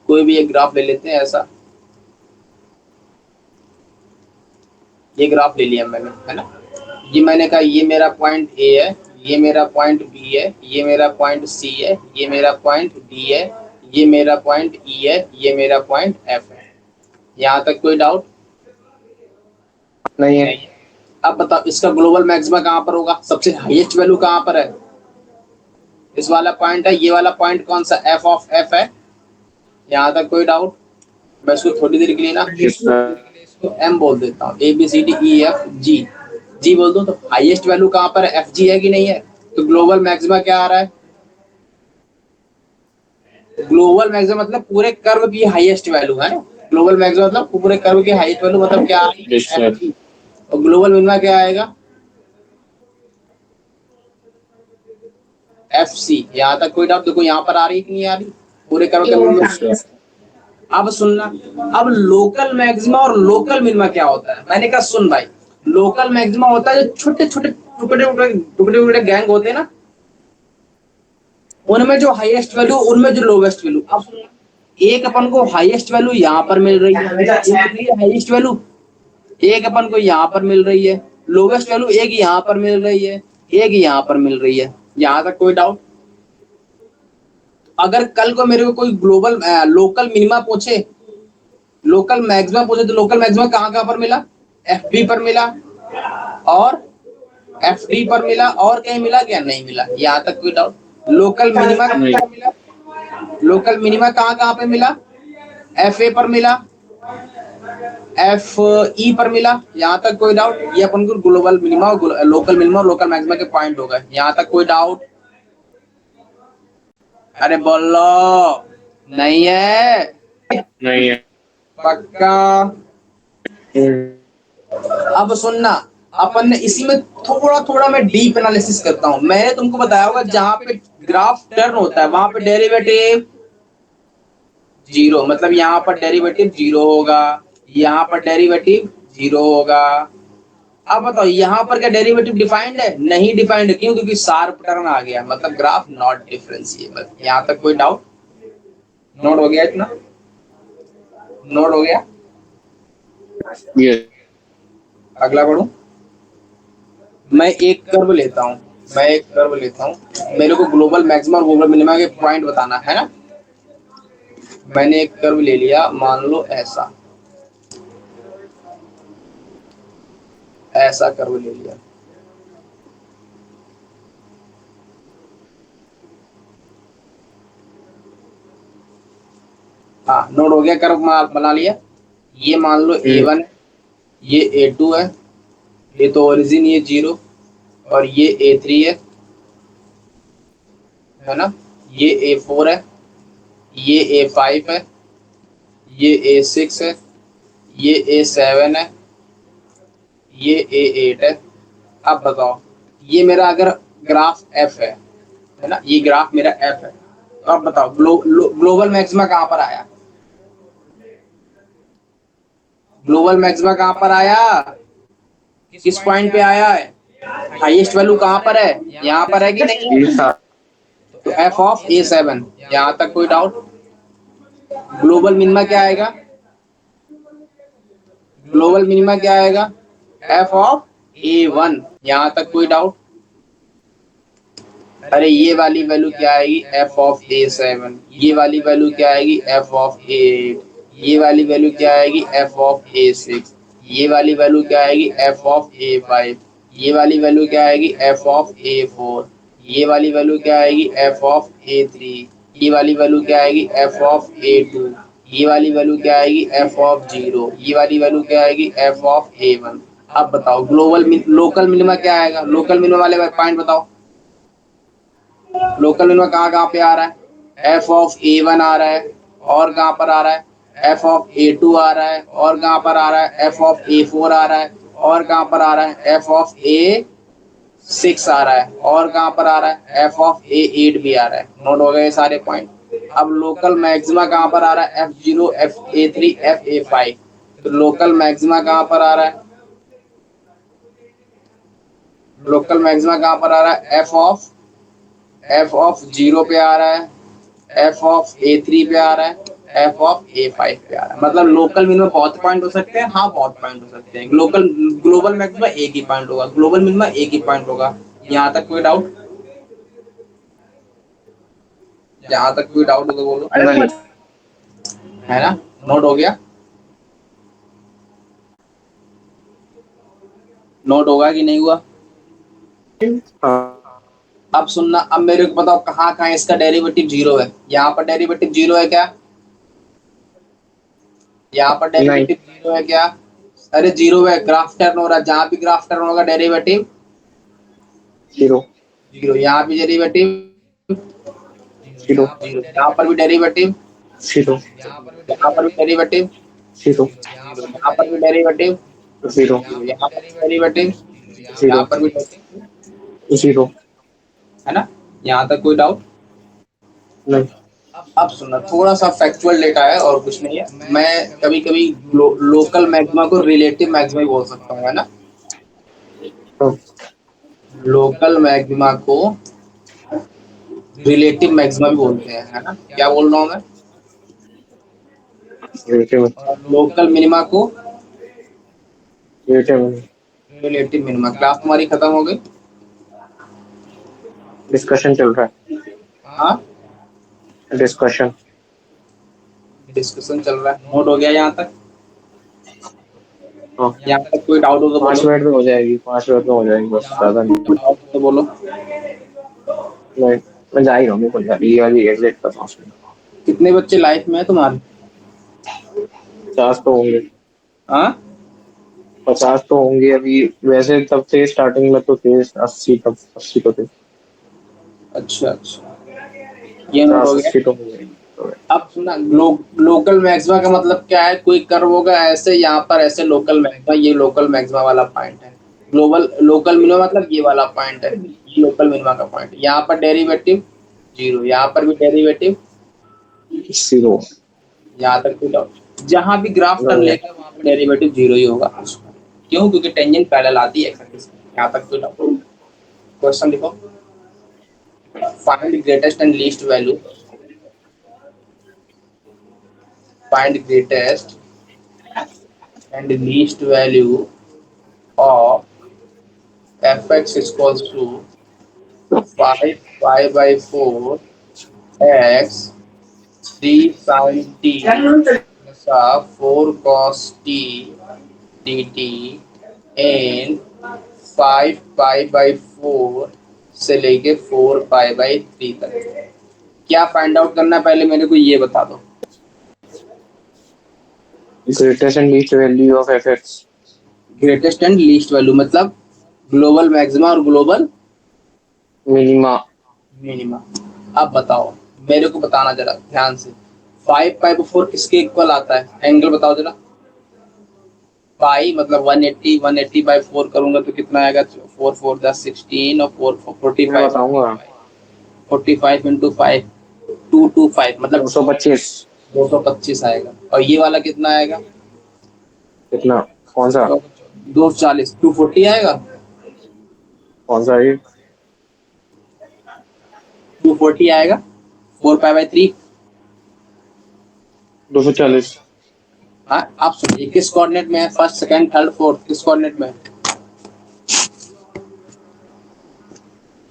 कोई भी एक ग्राफ ले लेते हैं ऐसा। ये ग्राफ ले लिया मैंने, है ना। ये मैंने कहा ये मेरा पॉइंट ए है, ये मेरा पॉइंट बी है, ये मेरा पॉइंट सी है, ये मेरा पॉइंट डी है, ये मेरा पॉइंट ई है, ये मेरा पॉइंट एफ है। यहाँ तक कोई डाउट नहीं है। नहीं? अब बताओ इसका ग्लोबल मैक्सिमा कहाँ पर होगा, सबसे हाईएस्ट वैल्यू कहाँ पर है? इस वाला पॉइंट है, ये वाला पॉइंट कौन सा, एफ ऑफ एफ है। यहाँ तक कोई डाउट? मैं इसको थोड़ी देर के लिए ना इसको एम बोल देता हूँ, A B C D E F G. G बोल दो तो हाईएस्ट वैल्यू कहाँ पर है, एफ जी है कि नहीं है? तो ग्लोबल मैक्सिमा क्या आ रहा है? ग्लोबल मैक्सिमा मतलब पूरे कर्व की हाईएस्ट वैल्यू है ना। ग्लोबल मैक्सिमा मतलब पूरे कर्व की हाईएस्ट वैल्यू मतलब क्या आ रही है, एफ जी। और ग्लोबल मिनिमा क्या आएगा, एफ सी। यहाँ तक कोई डाउट? देखो यहाँ पर आ रही है कि नहीं आ रही, पूरे कर्व के। अब सुनना, अब लोकल मैक्सिमा और लोकल मिनिमा क्या होता है? मैंने कहा सुन भाई, लोकल मैक्सिमा होता है जो छोटे छोटे टुकड़े टुकड़े टुकड़े गैंग होते हैं ना, उनमें जो हाईएस्ट वैल्यू, उनमें जो लोवेस्ट वैल्यू। अब सुनना, एक अपन को हाईएस्ट वैल्यू यहाँ पर मिल रही है, हाईएस्ट वैल्यू एक अपन को यहाँ पर मिल रही है, लोवेस्ट वैल्यू एक यहाँ पर मिल रही है, एक यहाँ पर मिल रही है। यहाँ तक कोई डाउट? अगर कल को मेरे को कोई ग्लोबल लोकल मिनिमा पूछे, लोकल मैक्सिमम पूछे, तो लोकल मैक्सिमम कहाँ कहाँ पर मिला, एफ बी पर मिला और एफ डी पर मिला, और कहीं मिला क्या? नहीं मिला। यहाँ तक कोई डाउट? लोकल मिनिमा कहाँ मिला, लोकल मिनिमा कहाँ कहाँ पे मिला, एफ ए पर मिला, एफ ई पर मिला। यहाँ तक कोई डाउट? ये अपन को ग्लोबल मिनिमा और लोकल मिनिमा और लोकल मैक्सिमा के पॉइंट हो गए। यहाँ तक कोई डाउट? अरे बोलो, नहीं है? नहीं है। पक्का? अब सुनना, अपन ने इसी में थोड़ा थोड़ा मैं डीप एनालिसिस करता हूं। मैंने तुमको बताया होगा जहां पे ग्राफ टर्न होता है वहां पे डेरिवेटिव जीरो, मतलब यहाँ पर डेरिवेटिव जीरो होगा, यहाँ पर डेरिवेटिव जीरो होगा। अब बताओ यहाँ पर क्या डेरिवेटिव डिफाइंड है? नहीं डिफाइंड। क्यों? क्योंकि शार्प टर्न आ गया, मतलब ग्राफ नॉट डिफरेंशिएबल। यहाँ तक कोई डाउट? नोट हो गया इतना? नोट हो गया? ये अगला पढ़ू। मैं एक कर्व लेता हूँ, मैं एक कर्व लेता हूँ, मेरे को ग्लोबल मैक्सिमा और ग्लोबल मिनिमा के पॉइंट बताना है ना। मैंने एक कर्व ले लिया, मान लो ऐसा, ऐसा कर्व ले लिया। हाँ, नोट हो गया, कर्व बना लिया। ये मान लो A1 है, ये A2 है, ये तो ओरिजिन ये जीरो, और ये A3 है ना, ये A4 है, ये A5 है, ये A6 है, ये A7 है, ये A8 है। अब बताओ, ये मेरा अगर ग्राफ F है ना, ये ग्राफ मेरा F है, तो अब बताओ ग्लोबल मैक्सिमा कहाँ पर आया, ग्लोबल मैक्सिमा कहाँ पर आया, किस पॉइंट पे आया है, हाईएस्ट वैल्यू कहाँ पर है, यहाँ पर है कि नहीं? तो एफ ऑफ A7। यहाँ तक कोई डाउट? ग्लोबल मिनिमा क्या आएगा, ग्लोबल मिनिमा क्या आएगा, एफ ऑफ A1। यहाँ तक कोई डाउट? अरे ये वाली वैल्यू क्या आएगी, एफ ऑफ A7। ये वाली वैल्यू क्या आएगी, एफ ऑफ A8। ये वाली वैल्यू क्या आएगी, एफ ऑफ A6। ये वाली वैल्यू क्या आएगी, एफ ऑफ A5। ये वाली वैल्यू क्या आएगी, एफ ऑफ A4। ये वाली वैल्यू क्या आएगी, एफ ऑफ A3। ये वाली वैल्यू क्या आएगी एफ ऑफ A2, ये वाली वैल्यू क्या आएगी एफ ऑफ 0, ये वाली वैल्यू क्या आएगी एफ ऑफ A1। अब बताओ लोकल मिनिमा क्या आएगा, लोकल मिनिमा वाले पॉइंट बताओ, लोकल मिनिमा कहाँ कहाँ पे आ रहा है, एफ ऑफ A1 आ रहा है, और कहाँ पर आ रहा है एफ ऑफ A2 आ रहा है, और कहाँ पर आ रहा है एफ ऑफ A4 आ रहा है, और कहाँ पर आ रहा है एफ ऑफ A6 आ रहा है, और कहाँ पर आ रहा है एफ ऑफ A8 भी आ रहा है। नोट हो गए सारे पॉइंट। अब लोकल मैक्सिमा कहाँ पर आ रहा है F0 FA3 FA5, तो लोकल मैक्सिमा कहाँ पर आ रहा है, लोकल मैक्सिमा कहाँ पर आ रहा है एफ ऑफ 0 पे आ रहा है, एफ ऑफ A3 पे आ रहा है, एफ ऑफ A5 पे आ रहा है। मतलब लोकल मिनिमम बहुत पॉइंट हो सकते हैं, हाँ बहुत पॉइंट हो सकते हैं। ग्लोबल मैक्सिमा एक ही पॉइंट होगा, ग्लोबल मिनिमम एक ही पॉइंट होगा। यहाँ तक कोई डाउट, यहाँ तक कोई डाउट हो तो बोलो, है ना। नोट हो गया, नोट होगा कि नहीं हुआ। अब सुनना, अब मेरे को बताओ कहाँ कहाँ इसका डेरिवेटिव 0 है। यहाँ पर डेरिवेटिव 0 है क्या, यहाँ पर डेरिवेटिव 0 है क्या, अरे 0 है, ग्राफ टर्न हो रहा है, जहाँ भी ग्राफ टर्न होगा डेरिवेटिव 0 0, यहाँ भी डेरिवेटिव 0 0, यहाँ पर भी डेरिवेटिव 0 यहाँ पर भी डेरिवेटिव 0 यहाँ पर भी डेरिवेटिव 0 यहाँ पर भी डेरिवेटिव, यहाँ 0 पर भी डेरिवेटिव, 0 है ना। यहाँ तक कोई डाउट। नहीं। अब सुनना, थोड़ा सा फैक्चुअल डेटा है और कुछ नहीं है। मैं कभी कभी लोकल मैक्सिमा को रिलेटिव मैक्सिमा बोल सकता हूँ, है ना। तो लोकल मैक्सिमा को रिलेटिव मैक्सिमा भी बोलते हैं, है ना। क्या बोल रहा हूँ मैं, लोकल मिनिमा को रिलेटिव मिनिमा। क्लास तुम्हारी खत्म हो गई, डिस्कशन चल रहा है। हाँ डिस्कशन डिस्कशन चल रहा है। नोट हो गया यहाँ तक, हाँ। यहाँ तक कोई डाउट हो तो 5 बोलो, मिनट में हो जाएगी, 5 मिनट में हो जाएगी, बस ज्यादा नहीं। डाउट हो तो बोलो। मैं जा ही रहा हूँ, मेरे को ये वाली एग्जिट कर रहा हूँ। कितने बच्चे लाइफ में है तुम्हारे, 50 तो होंगे। हाँ 50 तो होंगे अभी, वैसे तब थे स्टार्टिंग में तो थे 80 तब, 80 तो थे। अच्छा अच्छा, ये नोट हो 50 गया। 80 तो होंगे। अब सुना, लोकल मैक्सिमा का मतलब क्या है, कोई कर्व होगा ऐसे, यहाँ पर ऐसे लोकल मैक्सिमा, ये लोकल मैक्सिमा वाला पॉइंट है। लोकल मिनिमा मतलब ये वाला पॉइंट है, ये लोकल मिनिमा का पॉइंट। यहाँ पर डेरिवेटिव 0, यहाँ पर भी डेरिवेटिव 0। यहाँ तक कोई डाउट। जहाँ भी ग्राफ टर्न लेगा वहाँ पर डेरिवेटिव 0 ही होगा। क्यों, क्योंकि टेंजेंट पैरेलल आती है एक्सिस। यहाँ तक कोई डाउट। क्वेश्चन लिखो, find greatest and least value, find greatest and least value of fx is equals to 5 pi by 4 x 3 sin t plus 4 cos t dt and 5 pi by 4 से लेके 4 pi by 3 तक। क्या find out करना है पहले मेरे को ये बता दो। Greatest and least value of fx। Greatest and least value मतलब ग्लोबल मैक्सिमा और ग्लोबल मिनिमा। मिनिमा। अब बताओ, मेरे को बताना जरा ध्यान से, 5 पाई बाई 4 किसके इक्वल आता है, एंगल बताओ जरा। पाई मतलब 180, 180 बाई 4 करूंगा तो कितना आएगा, 4 4 10 16 और 4 45, मैं बताऊंगा 45 इंटू 5 225 मतलब 225। 225 आएगा। और ये वाला कितना आएगा, कितना, कौन सा, 240 240 आएगा, कौन सा ये 240 आएगा। 4 पाई बाई 3, 240। हाँ आप सुनिए किस कोऑर्डिनेट में है, फर्स्ट सेकंड थर्ड फोर्थ किस कोऑर्डिनेट में है,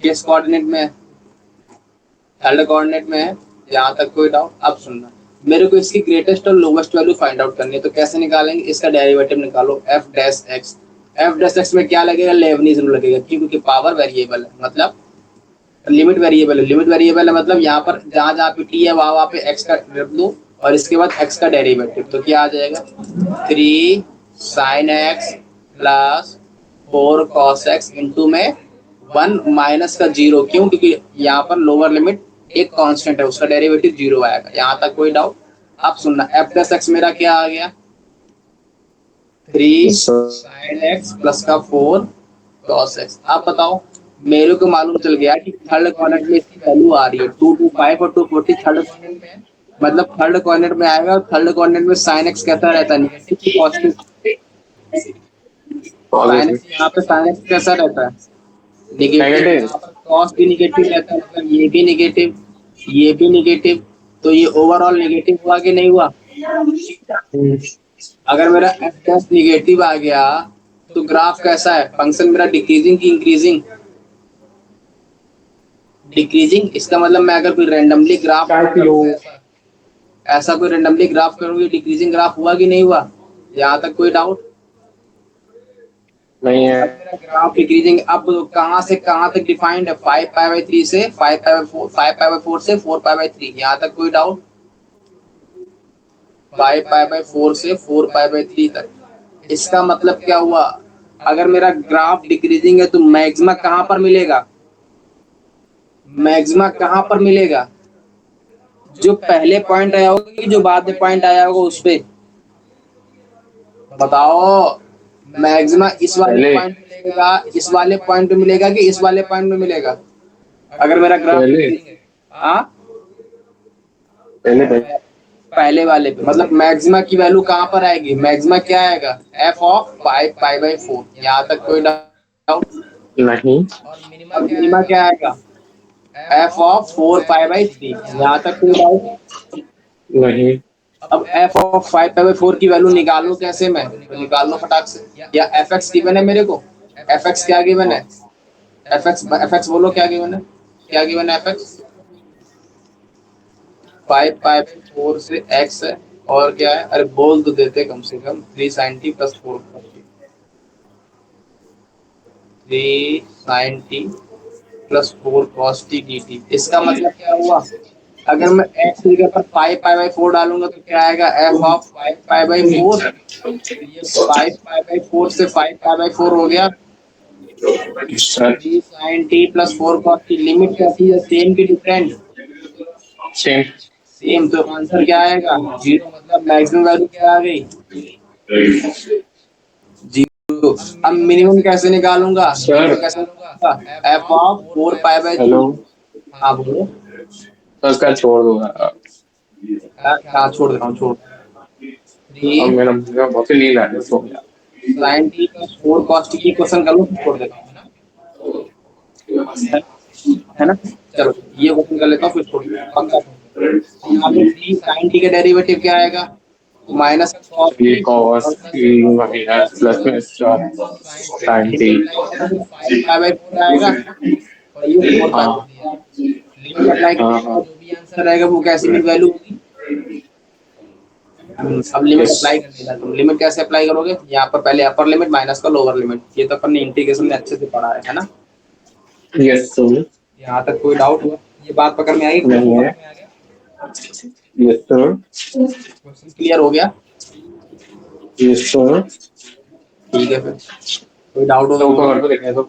किस कोऑर्डिनेट में है, थर्ड कोऑर्डिनेट में है। यहाँ तक कोई डाउट। अब सुनना, मेरे को इसकी ग्रेटेस्ट और लोवेस्ट वैल्यू फाइंड आउट करनी है, तो कैसे निकालेंगे, इसका डेरिवेटिव निकालो F dash x. F dash x में क्या लगेगा, लेबनीज रूल लगेगा, क्यों, क्योंकि पावर वेरिएबल है। मतलब लिमिट वेरिएबल है, लिमिट वेरिएबल है मतलब यहाँ पर जहाँ जहाँ पे टी है वहाँ पे एक्स का रख दो और इसके बाद एक्स का डेरिवेटिव, तो क्या आ जाएगा 3 sin x plus 4 cos x into में 1 माइनस का 0, क्यों? क्योंकि यहाँ पर लोअर लिमिट एक कांस्टेंट है, उसका डेरिवेटिव 0 आएगा। यहाँ तक कोई डाउट? अब सुनना, f प्लस एक्स मेरा क्या आ गया 3 sin x प्लस का 4 cos x। आप बताओ, मेरे को मालूम चल गया कि थर्ड क्वाड्रेंट में इसकी वैल्यू आ रही है 225 और 240 थर्ड क्वाड्रेंट में है, मतलब थर्ड क्वाड्रेंट में आएगा और थर्ड क्वाड्रेंट में sin x कैसा रहता है, नेगेटिव की पॉजिटिव? sin x यहाँ पे sin x कैसा रहता है, नेगेटिव। नेगेटिव। यहाँ पर cos भी नेगेटिव रहता है, मतलब ये भी नेगेटिव, ये भी नेगेटिव, तो ये ओवरऑल नेगेटिव हुआ कि नहीं हुआ? अगर मेरा एफ टेस्ट निगेटिव आ गया तो ग्राफ कैसा है, फंक्शन मेरा डिक्रीजिंग की इंक्रीजिंग? डिक्रीजिंग। इसका मतलब मैं अगर कोई रैंडमली ग्राफ ऐसा कोई रैंडमली ग्राफ करूंगी, डिक्रीजिंग ग्राफ हुआ कि नहीं हुआ? यहाँ तक कोई डाउट नहीं है। अब मेरा ग्राफ डिक्रीजिंग, अब कहाँ से कहाँ तक डिफाइंड है, 5π/3 से 5π/4 से 4π/3, यहाँ तक कोई डाउट? 5π/4 से 4π/3 तक। इसका मतलब क्या हुआ, अगर मेरा ग्राफ डिक्रीजिंग है तो मैक्सिमा कहाँ पर मिलेगा, मैक्सिमा कहाँ पर मिलेगा? जो पहले पॉइंट आया होगा कि जो बाद में पॉइंट आया होगा उस पे? बताओ, मैक्सिमा इस वाले पॉइंट पे मिलेगा, इस वाले पॉइंट पे मिलेगा कि इस वाले पॉइंट पे मिलेगा? अगर मेरा ग्राफ हाँ पहले वाले पे, मतलब मैक्सिमा की वैल्यू कहाँ पर आएगी, मैक्सिमा क्या आएगा f ऑफ 5π/4। यहाँ तक कोई डाउट नहीं। और मिनिमा क्या आएगा f ऑफ 4π/3। यहाँ तक कोई डाउट नहीं। अब f ऑफ 5π/4 की वैल्यू निकालू कैसे मैं, तो निकाल लो फटाक से, या fx गिवन है मेरे को, fx क्या गिवन है, fx बोलो क्या गिवन है, क्या गिवन है fx? 5π/4 से x है और क्या है, अरे बोल तो देते कम से कम 3 sin t plus 4 3 sin t plus 4 cos t dt। इसका मतलब क्या हुआ, अगर मैं x की जगह पर 5π/4 डालूंगा तो क्या आएगा f ऑफ 5π/4, ये 5π/4 से 5π/4 हो गया 3 sin t plus 4 cos t। Limit कैसी है, सेम की डिफरेंट? सेम। सेम, तो आंसर क्या आएगा 0, मतलब मैक्सिमम वैल्यू क्या आ गई 0। अब मिनिमम कैसे निकालूंगा सर। कैसे निकालूंगा, f ऑफ 4π/3। हेलो। हाँ बोलो। तो उसका छोड़ दो। हाँ छोड़ दे रहा हूँ, छोड़। अब मेरा बहुत नींद आ रही है, सो गया। sin t plus 4 cos t की क्वेश्चन कर लो, छोड़ देता हूँ है ना। चलो ये क्वेश्चन कर लेता हूँ फिर छोड़ देता हूँ, पक्का। यहाँ पे 3 sin t का डेरिवेटिव क्या आएगा, minus cos t cos t minus plus में sin t। 5/4 आएगा और ये 4π/3 लिमिट अप्लाई करेगा, जो भी आंसर रहेगा वो कैसी भी वैल्यू होगी। अब लिमिट अप्लाई कर देना, तुम लिमिट कैसे अप्लाई करोगे, यहाँ पर पहले अपर लिमिट माइनस का लोअर लिमिट, ये तो अपन ने इंटीग्रेशन में अच्छे से पढ़ा है ना। Yes sir. यहाँ तक कोई डाउट हुआ, ये बात पकड़ में आई? नहीं है। Yes sir. क्वेश्चन क्लियर हो गया? Yes sir. ठीक है, फिर कोई डाउट होगा तो देखने तो